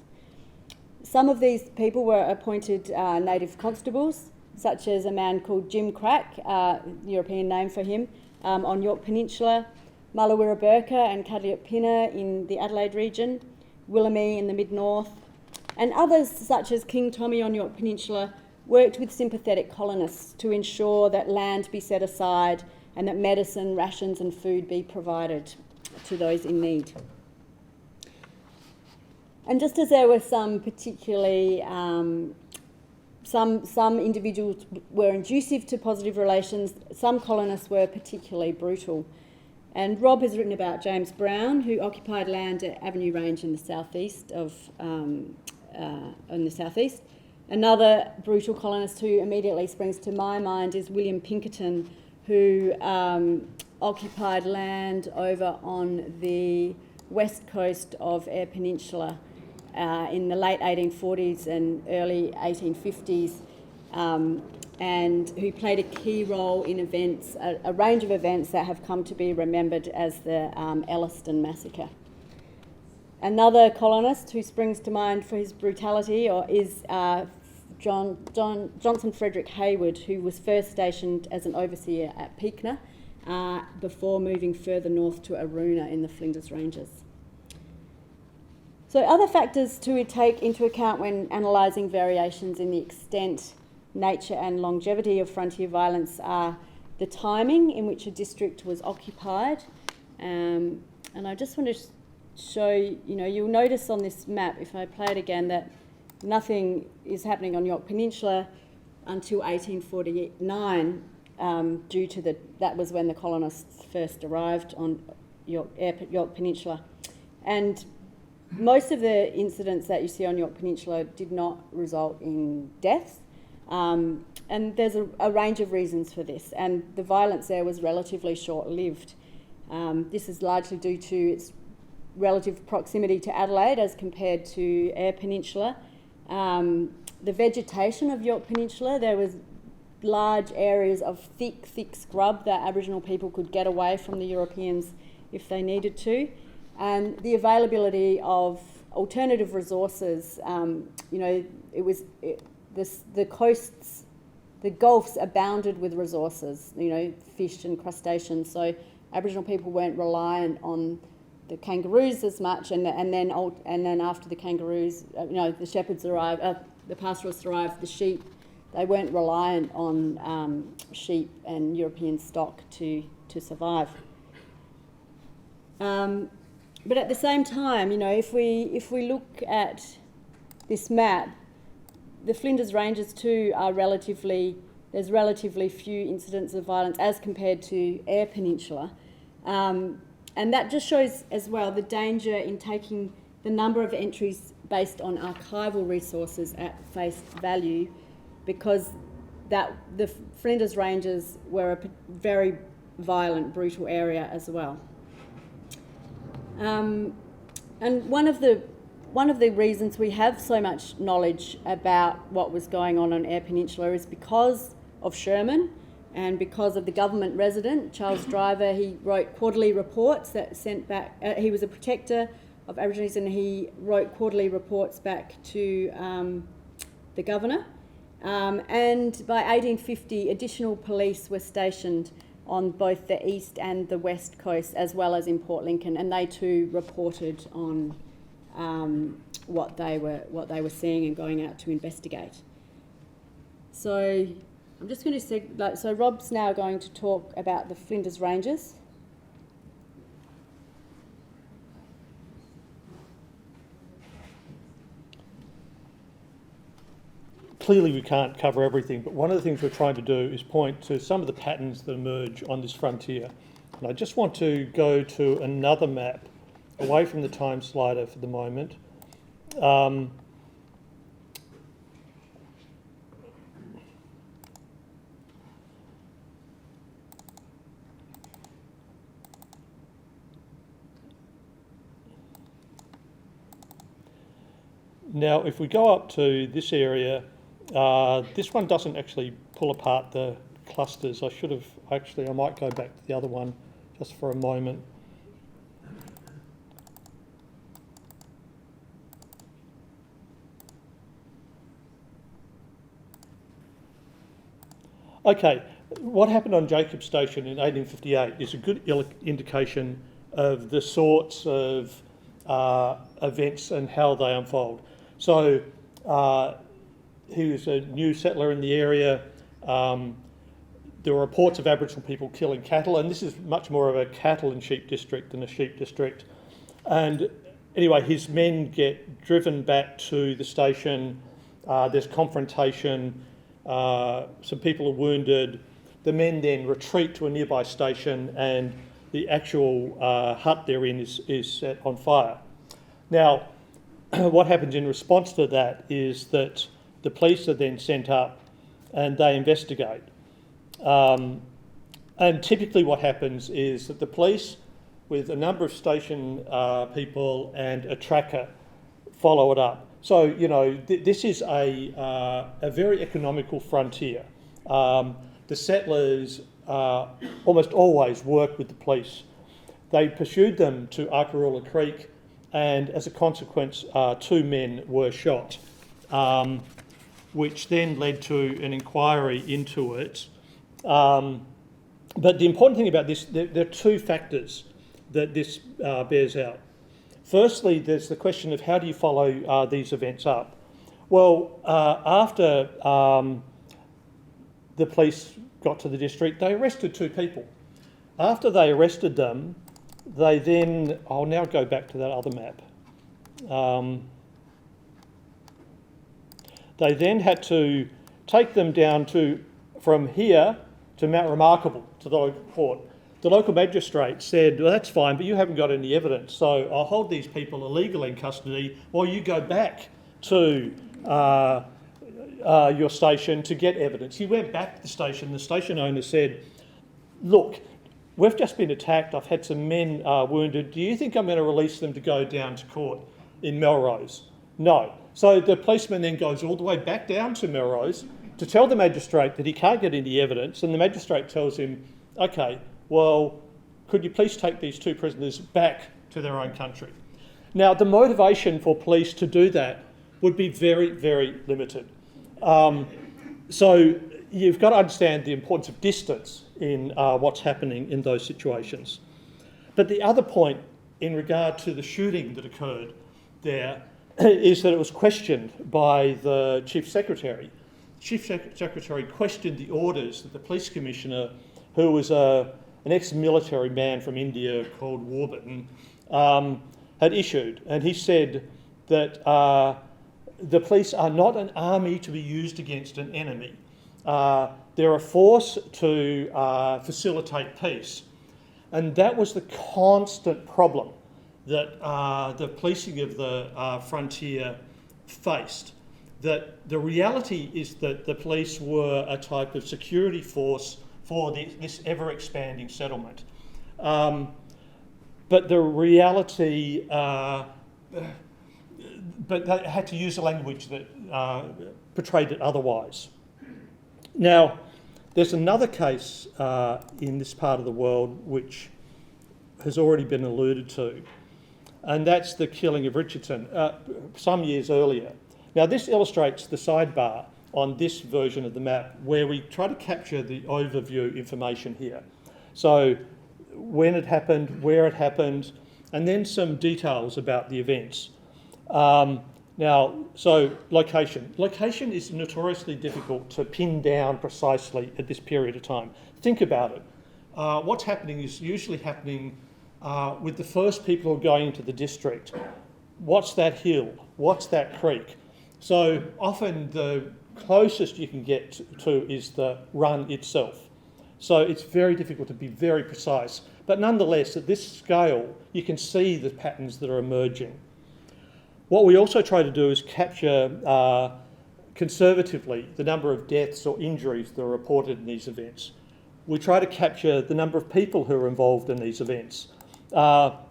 Some of these people were appointed native constables, such as a man called Jim Crack, European name for him, on York Peninsula, Mullawira Burka and Cudliot Pinner in the Adelaide region, Willamee in the mid-north, and others such as King Tommy on York Peninsula worked with sympathetic colonists to ensure that land be set aside and that medicine, rations and food be provided to those in need. And just as there were some particularly, some individuals were conducive to positive relations, some colonists were particularly brutal. And Rob has written about James Brown, who occupied land at Avenue Range in the southeast Another brutal colonist who immediately springs to my mind is William Pinkerton, who occupied land over on the west coast of Eyre Peninsula in the late 1840s and early 1850s, and who played a key role in events, a range of events that have come to be remembered as the Elliston Massacre. Another colonist who springs to mind for his brutality is Johnson Frederick Hayward, who was first stationed as an overseer at Peakner before moving further north to Aruna in the Flinders Ranges. So other factors to take into account when analysing variations in the extent, nature and longevity of frontier violence are the timing in which a district was occupied. And I just want to show, you'll notice on this map, if I play it again, that nothing is happening on York Peninsula until 1849, due to that was when the colonists first arrived on York Peninsula. And most of the incidents that you see on York Peninsula did not result in deaths. And there's a range of reasons for this, and the violence there was relatively short-lived. This is largely due to its relative proximity to Adelaide as compared to Eyre Peninsula. The vegetation of York Peninsula, there was large areas of thick scrub that Aboriginal people could get away from the Europeans if they needed to, and the availability of alternative resources. The coasts, the gulfs abounded with resources, fish and crustaceans. So Aboriginal people weren't reliant on the kangaroos as much, and then after the kangaroos, the shepherds arrived, the pastoralists arrived, the sheep. They weren't reliant on sheep and European stock to survive. But at the same time, if we look at this map, the Flinders Ranges too there's relatively few incidents of violence as compared to Eyre Peninsula. And that just shows as well the danger in taking the number of entries based on archival resources at face value, because the Flinders Ranges were a very violent, brutal area as well. And one of the reasons we have so much knowledge about what was going on Eyre Peninsula is because of Sherman and because of the government resident, Charles Driver. He wrote quarterly reports that sent back, he was a protector of Aborigines, and he wrote quarterly reports back to the governor. And by 1850, additional police were stationed on both the east and the west coast, as well as in Port Lincoln, and they too reported on what they were seeing and going out to investigate. So I'm just going to so Rob's now going to talk about the Flinders Ranges. Clearly we can't cover everything, but one of the things we're trying to do is point to some of the patterns that emerge on this frontier. And I just want to go to another map, away from the time slider for the moment. Now, if we go up to this area, this one doesn't actually pull apart the clusters. I might go back to the other one just for a moment. Okay, what happened on Jacob Station in 1858 is a good indication of the sorts of events and how they unfold. So he was a new settler in the area. There were reports of Aboriginal people killing cattle, and this is much more of a cattle and sheep district than a sheep district. And anyway, his men get driven back to the station. There's confrontation. Some people are wounded. The men then retreat to a nearby station, and the actual hut they're in is set on fire. Now, what happens in response to that is that the police are then sent up and they investigate. And typically what happens is that the police, with a number of station people and a tracker, follow it up. So, you know, this is a very economical frontier. The settlers almost always work with the police. They pursued them to Arkaroola Creek, and as a consequence, 2 men were shot, which then led to an inquiry into it. But the important thing about this, there are 2 factors that this bears out. Firstly, there's the question of how do you follow these events up? Well, after the police got to the district, they arrested 2 people. After they arrested them, they then, I'll now go back to that other map. They then had to take them down from here to Mount Remarkable, to the local court. The local magistrate said, well, that's fine, but you haven't got any evidence, so I'll hold these people illegally in custody while you go back to your station to get evidence. He went back to the station owner said, look, we've just been attacked, I've had some men wounded, do you think I'm going to release them to go down to court in Melrose? No. So the policeman then goes all the way back down to Melrose to tell the magistrate that he can't get any evidence, and the magistrate tells him, okay, well, could you please take these 2 prisoners back to their own country? Now, the motivation for police to do that would be very, very limited. So you've got to understand the importance of distance in what's happening in those situations. But the other point in regard to the shooting that occurred there is that it was questioned by the Chief Secretary. Chief Secretary questioned the orders that the Police Commissioner, who was an ex-military man from India called Warburton, had issued. And he said that the police are not an army to be used against an enemy. They're a force to facilitate peace. And that was the constant problem that the policing of the frontier faced. That the reality is that the police were a type of security force for this ever-expanding settlement. But the reality, but they had to use a language that portrayed it otherwise. Now, there's another case in this part of the world which has already been alluded to, and that's the killing of Richardson some years earlier. Now, this illustrates the sidebar on this version of the map where we try to capture the overview information here. So when it happened, where it happened, and then some details about the events. Now, so location. Location is notoriously difficult to pin down precisely at this period of time. Think about it. What's happening is usually happening with the first people who are going into the district. What's that hill? What's that creek? So often the closest you can get to is the run itself. So it's very difficult to be very precise. But nonetheless, at this scale, you can see the patterns that are emerging. What we also try to do is capture conservatively the number of deaths or injuries that are reported in these events. We try to capture the number of people who are involved in these events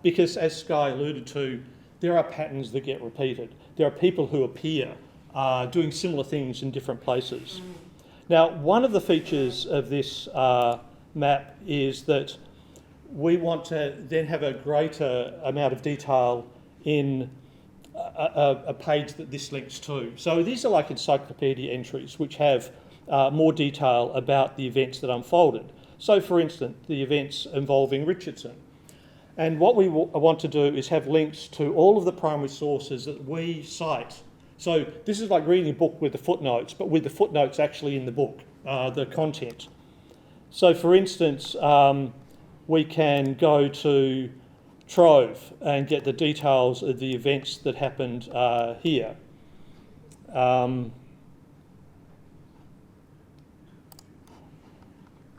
because, as Skye alluded to, there are patterns that get repeated. There are people who appear doing similar things in different places. Now, one of the features of this map is that we want to then have a greater amount of detail in a page that this links to. So these are like encyclopedia entries which have more detail about the events that unfolded. So, for instance, the events involving Richardson. And what we want to do is have links to all of the primary sources that we cite. So this is like reading a book with the footnotes, but with the footnotes actually in the book, the content. So, for instance, we can go to Trove and get the details of the events that happened here.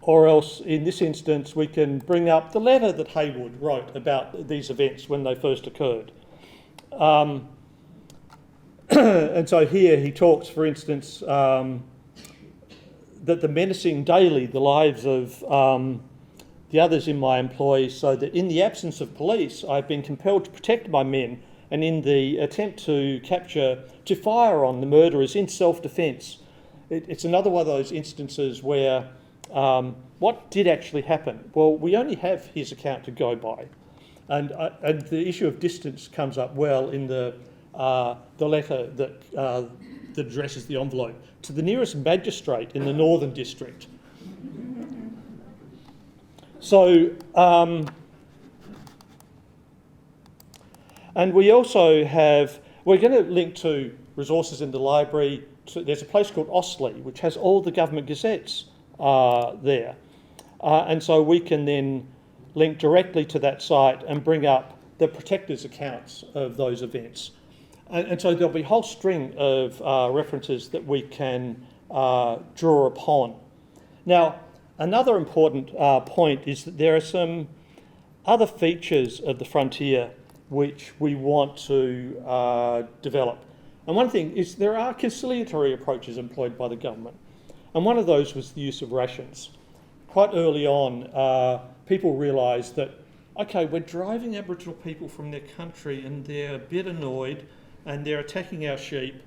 Or else, in this instance, we can bring up the letter that Haywood wrote about these events when they first occurred. And so here he talks, for instance, that the menacing daily the lives of the others in my employ, so that in the absence of police, I've been compelled to protect my men, and in the attempt to fire on the murderers in self-defence. It's another one of those instances where what did actually happen? Well, we only have his account to go by, and the issue of distance comes up well in the letter that addresses the envelope to the nearest magistrate in the Northern District. So, and we also have, we're going to link to resources in the library. There's a place called Ostley, which has all the government gazettes there. And so we can then link directly to that site and bring up the protectors' accounts of those events. And so there'll be a whole string of references that we can draw upon. Now, another important point is that there are some other features of the frontier which we want to develop. And one thing is there are conciliatory approaches employed by the government. And one of those was the use of rations. Quite early on, people realised that, okay, we're driving Aboriginal people from their country and they're a bit annoyed and they're attacking our sheep.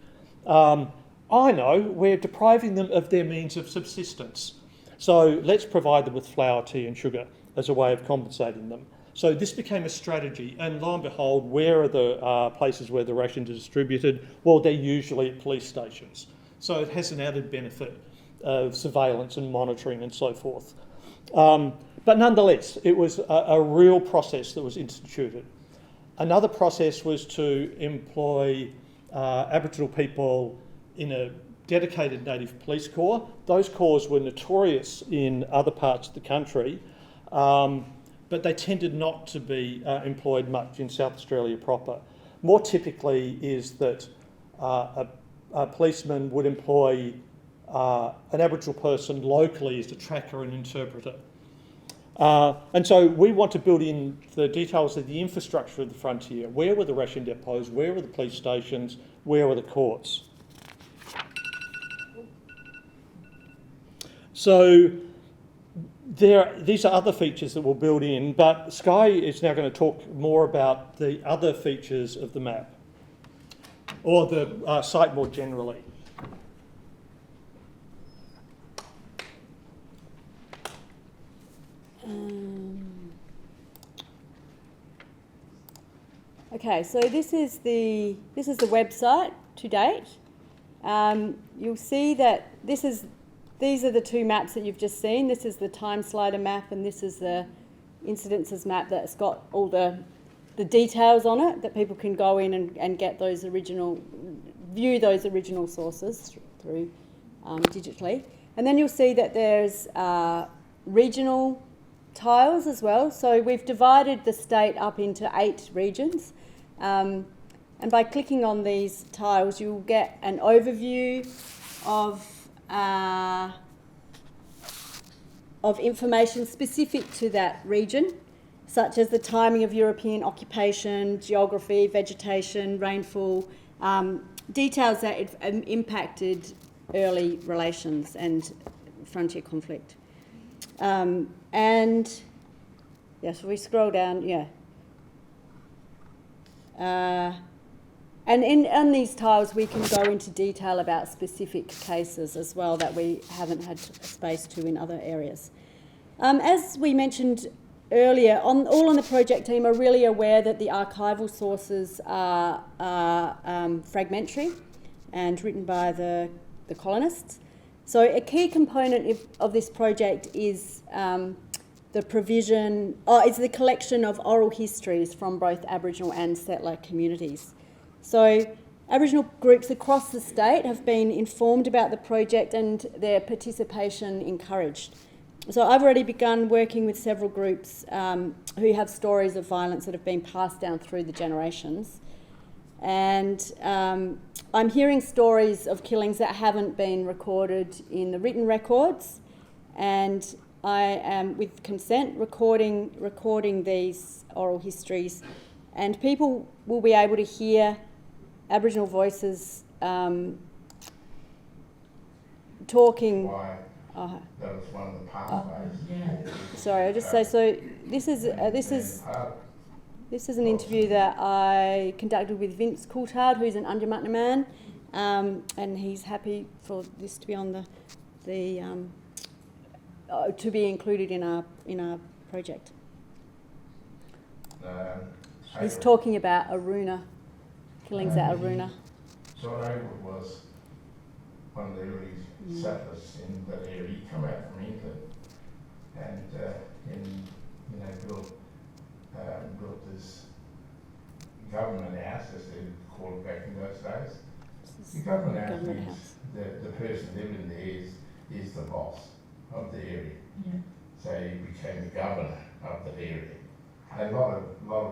I know, we're depriving them of their means of subsistence. So let's provide them with flour, tea and sugar as a way of compensating them. So this became a strategy, and lo and behold, where are the places where the rations are distributed? Well, they're usually at police stations. So it has an added benefit of surveillance and monitoring and so forth. But nonetheless, it was a real process that was instituted. Another process was to employ Aboriginal people in a dedicated native police corps. Those corps were notorious in other parts of the country, but they tended not to be employed much in South Australia proper. More typically is that a policeman would employ an Aboriginal person locally as a tracker and interpreter. And so we want to build in the details of the infrastructure of the frontier. Where were the ration depots? Where were the police stations? Where were the courts? So these are other features that we'll build in, but Skye is now going to talk more about the other features of the map, or the site more generally. Okay, so this is the website to date. You'll see that these are the two maps that you've just seen. This is the time slider map, and this is the incidences map that's got all the details on it that people can go in and get those view those original sources through digitally. And then you'll see that there's regional tiles as well. So we've divided the state up into 8 regions. And by clicking on these tiles, you'll get an overview of information specific to that region, such as the timing of European occupation, geography, vegetation, rainfall, details that impacted early relations and frontier conflict. And yes, we scroll down, yeah. And on these tiles, we can go into detail about specific cases as well that we haven't had space to in other areas. As we mentioned earlier, all on the project team are really aware that the archival sources are fragmentary and written by the colonists. So a key component of this project is the collection of oral histories from both Aboriginal and settler communities. So Aboriginal groups across the state have been informed about the project and their participation encouraged. So I've already begun working with several groups who have stories of violence that have been passed down through the generations. And I'm hearing stories of killings that haven't been recorded in the written records, and I am, with consent, recording these oral histories, and people will be able to hear Aboriginal voices talking Oh, That was one of the pathways. sorry, I'll just say, so this is an interview that I conducted with Vince Coulthard, who's an Undermutner man, and he's happy for this to be on to be included in our project. He's talking about Aruna, killings at Aruna. John Overwood was one of the early settlers in that area. He came out from England and built this government house, as they called it back in those days. The government house means the person living there is the boss of the area. Yeah. So he became the governor of the area. A lot of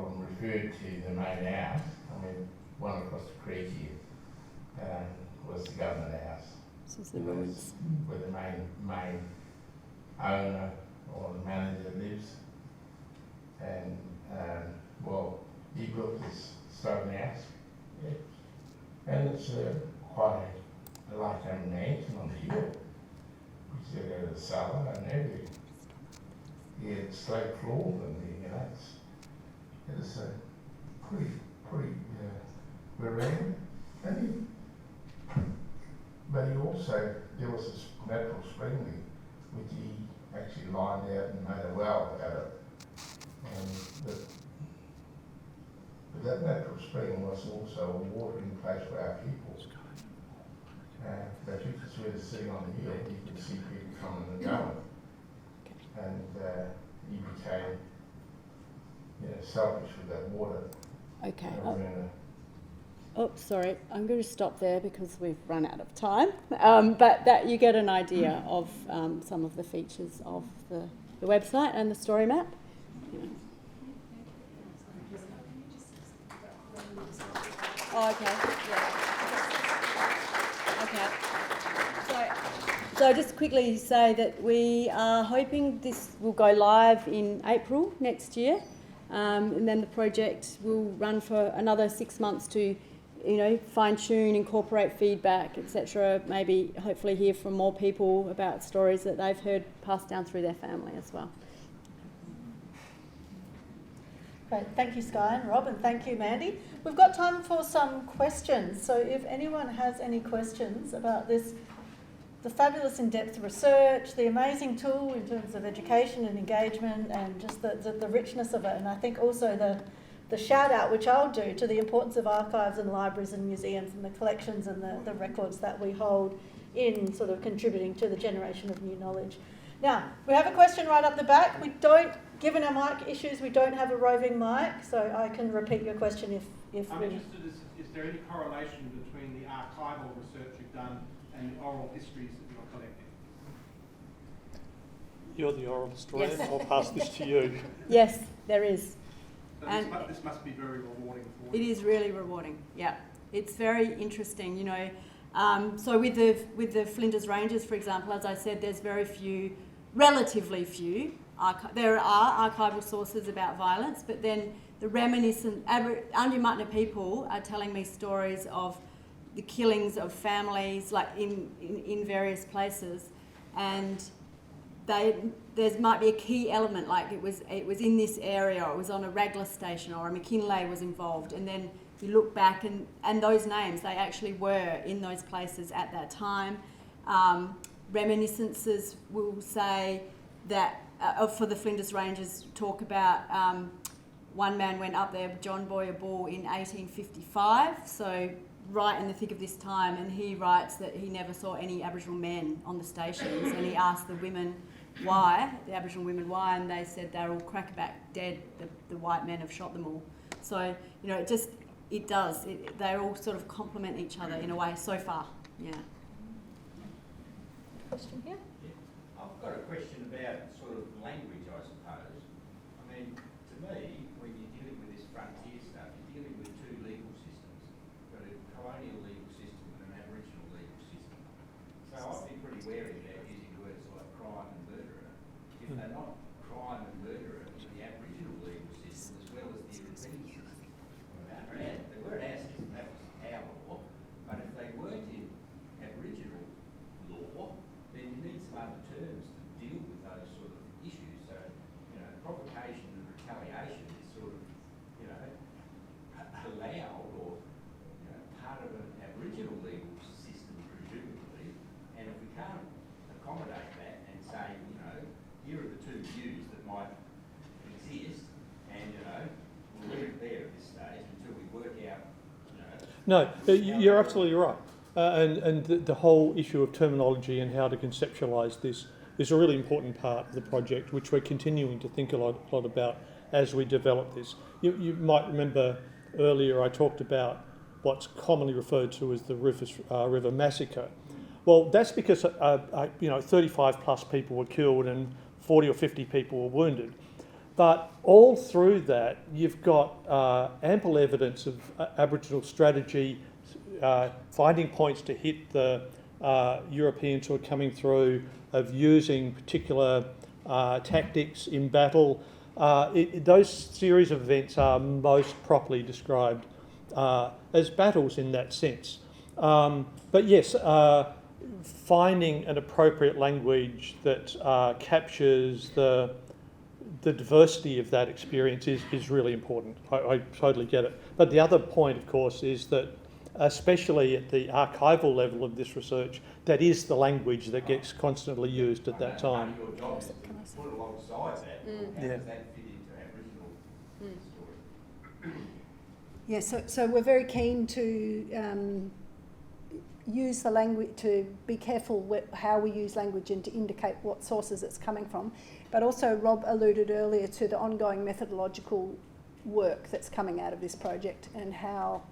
them referred to the main house. I mean, one across the creek here was the government house. This is the ruins. Where the main owner or the manager lives. And he built this stone house. Yeah. And it's quite like a mansion on the hill. You see the cellar and everything. Yeah, it's slate floor and it's pretty rare. But he also, there was this natural spring which he actually lined out and made a well out of. And but that natural spring was also a watering place for our people. But you could sort of sitting on the hill, you could see people coming and going. And he became selfish with that water. Okay. Oh, sorry. I'm going to stop there because we've run out of time. But that you get an idea of some of the features of the website and the story map. Oh, okay. Yeah. Okay. So just quickly say that we are hoping this will go live in April next year, and then the project will run for another 6 months to, fine-tune, incorporate feedback, etc. Maybe, hopefully, hear from more people about stories that they've heard passed down through their family as well. Great. Thank you, Skye and Rob, and thank you, Mandy. We've got time for some questions. So if anyone has any questions about this, the fabulous in-depth research, the amazing tool in terms of education and engagement, and just the richness of it, and I think also the shout out, which I'll do, to the importance of archives and libraries and museums and the collections and the records that we hold in sort of contributing to the generation of new knowledge. Now, we have a question right up the back. Given our mic issues, we don't have a roving mic, so I can repeat your question if I'm interested, is there any correlation between the archival research you've done and the oral histories that you're collecting? You're the oral historian. Yes. I'll pass this to you. Yes, there is. So this must be very rewarding for you. It is really rewarding, yeah. It's very interesting, So with the Flinders Ranges, for example, as I said, there's relatively few. There are archival sources about violence, but then the reminiscent Adelaide people are telling me stories of the killings of families, like in various places, and there might be a key element, like it was in this area, or it was on a Raglan station, or a McKinley was involved, and then you look back and those names, they actually were in those places at that time. Reminiscences will say that for the Flinders Ranges, talk about one man went up there, John Boyer Ball, in 1855, so right in the thick of this time, and he writes that he never saw any Aboriginal men on the stations, and he asked the women why, the Aboriginal women why, and they said they're all crackerback dead, the white men have shot them all. So, they all sort of complement each other in a way so far, yeah. Question here? I've got a question about sort of language, I suppose. I mean, to me, when you're dealing with this frontier stuff, you're dealing with two legal systems. You've got a colonial legal system and an Aboriginal legal system. So I'd be pretty wary about using words like crime and murderer if they're not crime and murderer in the Aboriginal legal system as well as the European system. They were our system, that was our law, but if they weren't in Aboriginal law, then you need some other terms No, you're absolutely right. And the whole issue of terminology and how to conceptualise this is a really important part of the project, which we're continuing to think a lot about as we develop this. You might remember earlier I talked about what's commonly referred to as the River Massacre. Well, that's because 35 plus people were killed and 40 or 50 people were wounded. But all through that, you've got ample evidence of Aboriginal strategy, finding points to hit the Europeans who are coming through, of using particular tactics in battle. Those series of events are most properly described as battles in that sense. But yes, finding an appropriate language that captures the diversity of that experience is really important. I totally get it. But the other point, of course, is that especially at the archival level of this research, that is the language that gets constantly used at that time. Part of your job is to put alongside that, how does that fit into Aboriginal story? Yeah, so we're very keen to use the language, to be careful how we use language and to indicate what sources it's coming from. But also Rob alluded earlier to the ongoing methodological work that's coming out of this project, and how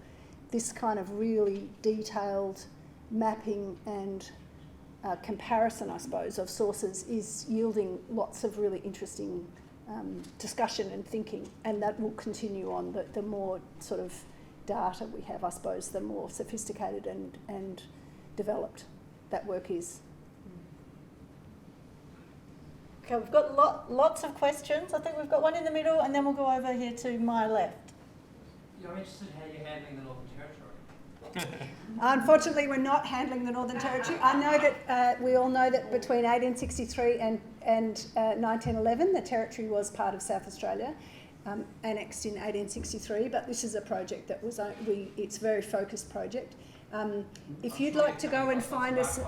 this kind of really detailed mapping and comparison, I suppose, of sources is yielding lots of really interesting discussion and thinking, and that will continue on. The more sort of data we have, I suppose, the more sophisticated and developed that work is. Okay, we've got lots of questions. I think we've got one in the middle, and then we'll go over here to my left. Yeah, I'm interested in how you're handling the Northern Territory. Unfortunately, we're not handling the Northern Territory. I know that we all know that between 1863 and 1911, the Territory was part of South Australia, annexed in 1863. But this is a project that was it's a very focused project. If you'd like to go and find us,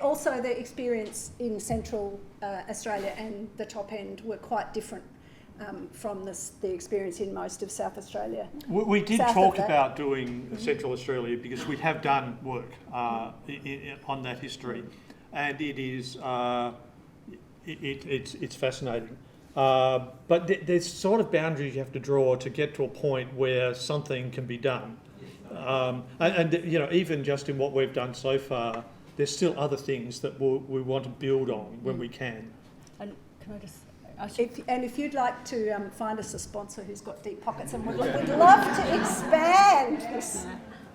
also the experience in Central Australia and the top end were quite different from the experience in most of South Australia. We did talk about doing Central Australia because we have done work on that history, and it is it's fascinating. But there's sort of boundaries you have to draw to get to a point where something can be done. And you know, even just in what we've done so far, there's still other things that we want to build on when we can. And can I just... If you'd like to find us a sponsor who's got deep pockets, and we'd love to expand this.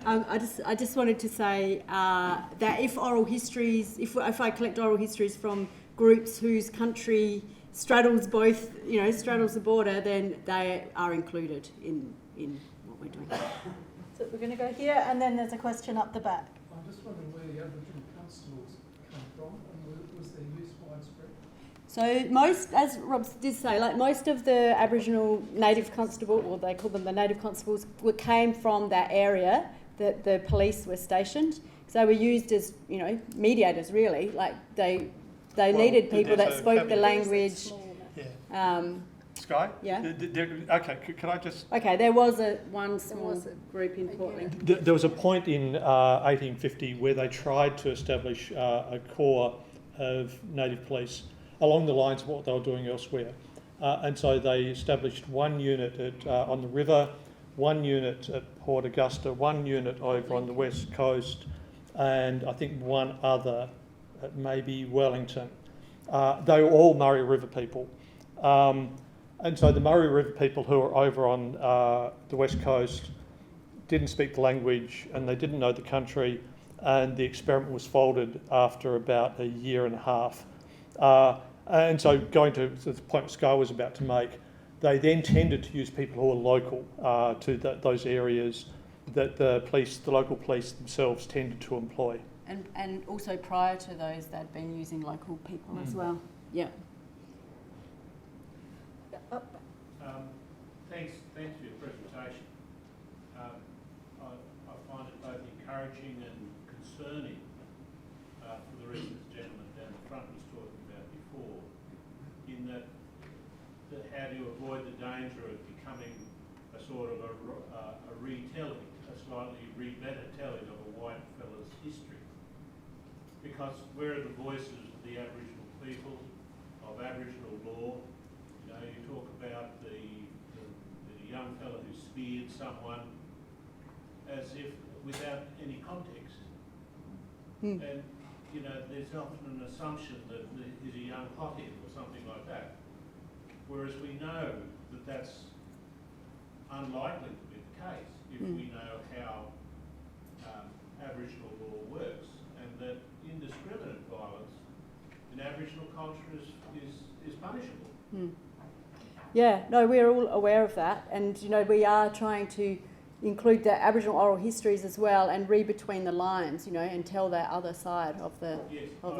I just wanted to say that if oral histories, if I collect oral histories from groups whose country straddles both, straddles the border, then they are included in what we're doing. So we're going to go here, and then there's a question up the back. I'm just wondering where the Aboriginal constables come from, and was their use widespread? So most, as Rob did say, like most of the Aboriginal native constable, or they call them the native constables, came from that area that the police were stationed. So they were used as, mediators really. Like they needed people that spoke the language. Skye? Yeah. Okay, could I just... Okay, there was one small group in Portland. There was a point in 1850 where they tried to establish a corps of native police along the lines of what they were doing elsewhere. And so they established one unit on the river, one unit at Port Augusta, one unit over on the west coast, and I think one other at maybe Wellington. They were all Murray River people. And so the Murray River people who were over on the west coast didn't speak the language and they didn't know the country, and the experiment was folded after about a year and a half. And so going to the point Skye was about to make, they then tended to use people who are local to those areas that the local police themselves tended to employ. And also prior to those, they'd been using local people as well. Yeah. Thanks for your presentation. I find it both encouraging and concerning for the reasons the gentleman down the front was talking about before, in that how do you avoid the danger of becoming a sort of a retelling slightly better telling of a white fella's history. Because where are the voices of the Aboriginal people, of Aboriginal law? You know, you talk about the young fella who speared someone as if without any context. And, you know, there's often an assumption that he's a young hothead or something like that. Whereas we know that that's unlikely to be the case if we know how Aboriginal law works, and that indiscriminate violence in Aboriginal culture is punishable. Yeah, no, we're all aware of that, and you know we are trying to include the Aboriginal oral histories as well, and read between the lines, you know, and tell that other side of the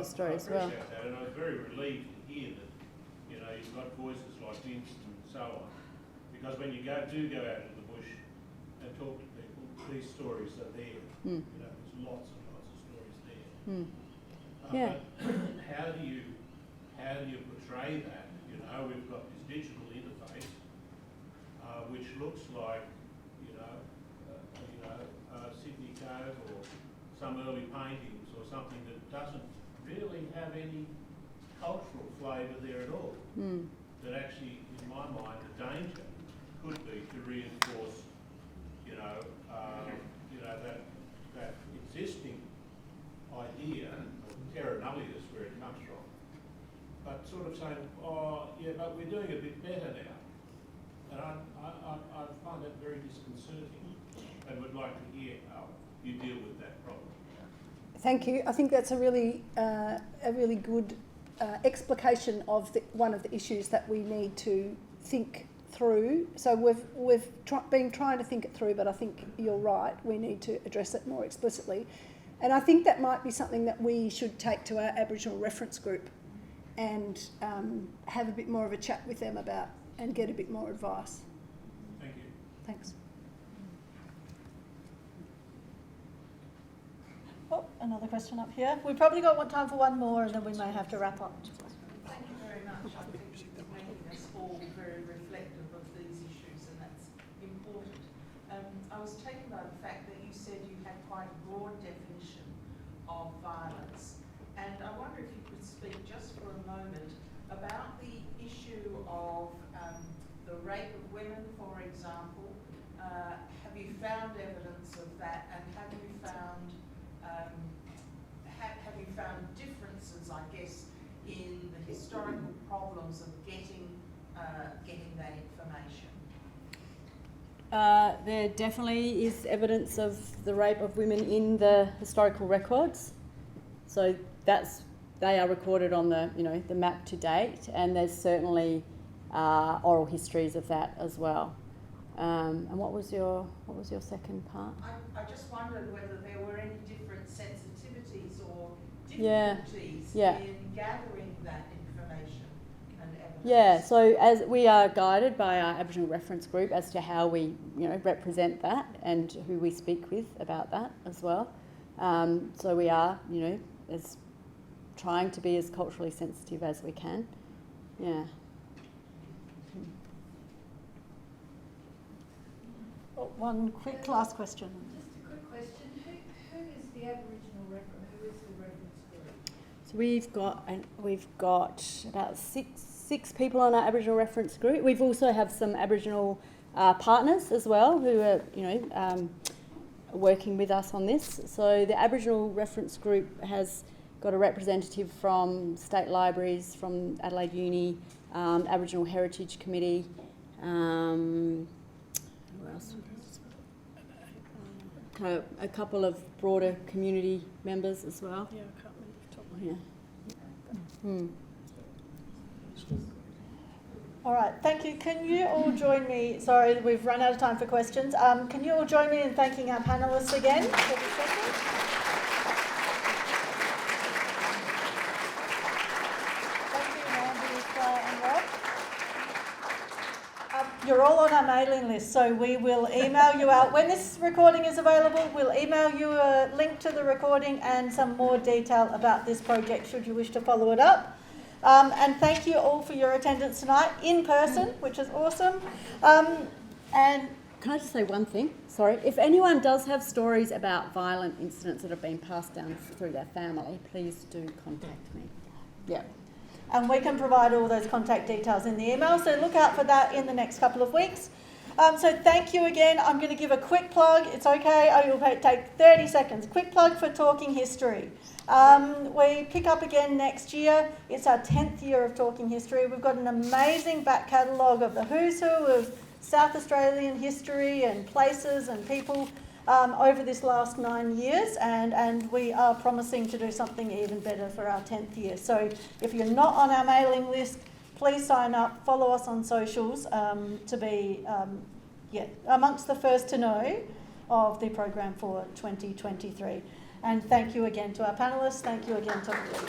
story as well. I appreciate that, and I was very relieved to hear that, you know, you've got voices like Winston and so on, because when you do go out into the bush and talk to people, these stories are there. You know, there's lots and lots of stories there. Yeah. But how do you portray that? You know, we've got this digital interface, which looks like, Sydney Cove or some early paintings or something that doesn't really have any cultural flavour there at all. That actually, in my mind, the danger could be to reinforce, that existing idea of terra nullius, where it comes from, but sort of saying, oh yeah, but we're doing a bit better now, and I find that very disconcerting, and would like to hear how you deal with that problem. Thank you. I think that's a really good explication of one of the issues that we need to think through. So we've been trying to think it through, but I think you're right. We need to address it more explicitly, and I think that might be something that we should take to our Aboriginal reference group and have a bit more of a chat with them about and get a bit more advice. Thank you. Thanks. Oh, another question up here. We've probably got time for one more, and then we may have to wrap up. Thank you very much. I think you're making us all very reflective of these issues, and that's important. I was taken by the fact that you said you had quite a broad definition of violence, and I wonder if you could speak just for a moment about the issue of the rape of women, for example. Have you found evidence of that, and have you found differences, I guess, in the historical problems of getting that information? There definitely is evidence of the rape of women in the historical records. So they are recorded on the map to date, and there's certainly oral histories of that as well. And what was your second part? I just wondered whether there were any different sensitivities or difficulties in gathering that information and evidence. Yeah, so as we are guided by our Aboriginal reference group as to how we represent that and who we speak with about that as well. So we are as trying to be as culturally sensitive as we can. Yeah. Oh, one quick last question. Just a quick question. Who is the Aboriginal reference? Who is the reference group? So we've got about six people on our Aboriginal reference group. We've also have some Aboriginal partners as well who are working with us on this. So the Aboriginal reference group has got a representative from state libraries, from Adelaide Uni, Aboriginal Heritage Committee. Who else? A couple of broader community members as well. Yeah, I can't remember the top one. All right, thank you. Can you all join me? Sorry, we've run out of time for questions. Can you all join me in thanking our panellists again for this session? Thank you, Mandy, Skye and Rob. You're all on our mailing list, so we will email you out. When this recording is available, we'll email you a link to the recording and some more detail about this project should you wish to follow it up. And thank you all for your attendance tonight in person, which is awesome. And Can I just say one thing? Sorry. If anyone does have stories about violent incidents that have been passed down through their family, please do contact me. Yeah. And we can provide all those contact details in the email, so look out for that in the next couple of weeks. So thank you again. I'm going to give a quick plug. It's okay. I will take 30 seconds. Quick plug for Talking History. We pick up again next year. It's our 10th year of Talking History. We've got an amazing back catalogue of the who's who of South Australian history and places and people over this last 9 years, and we are promising to do something even better for our 10th year. So if you're not on our mailing list, please sign up, follow us on socials to be amongst the first to know of the program for 2023. And thank you again to our panellists. Thank you again to everybody.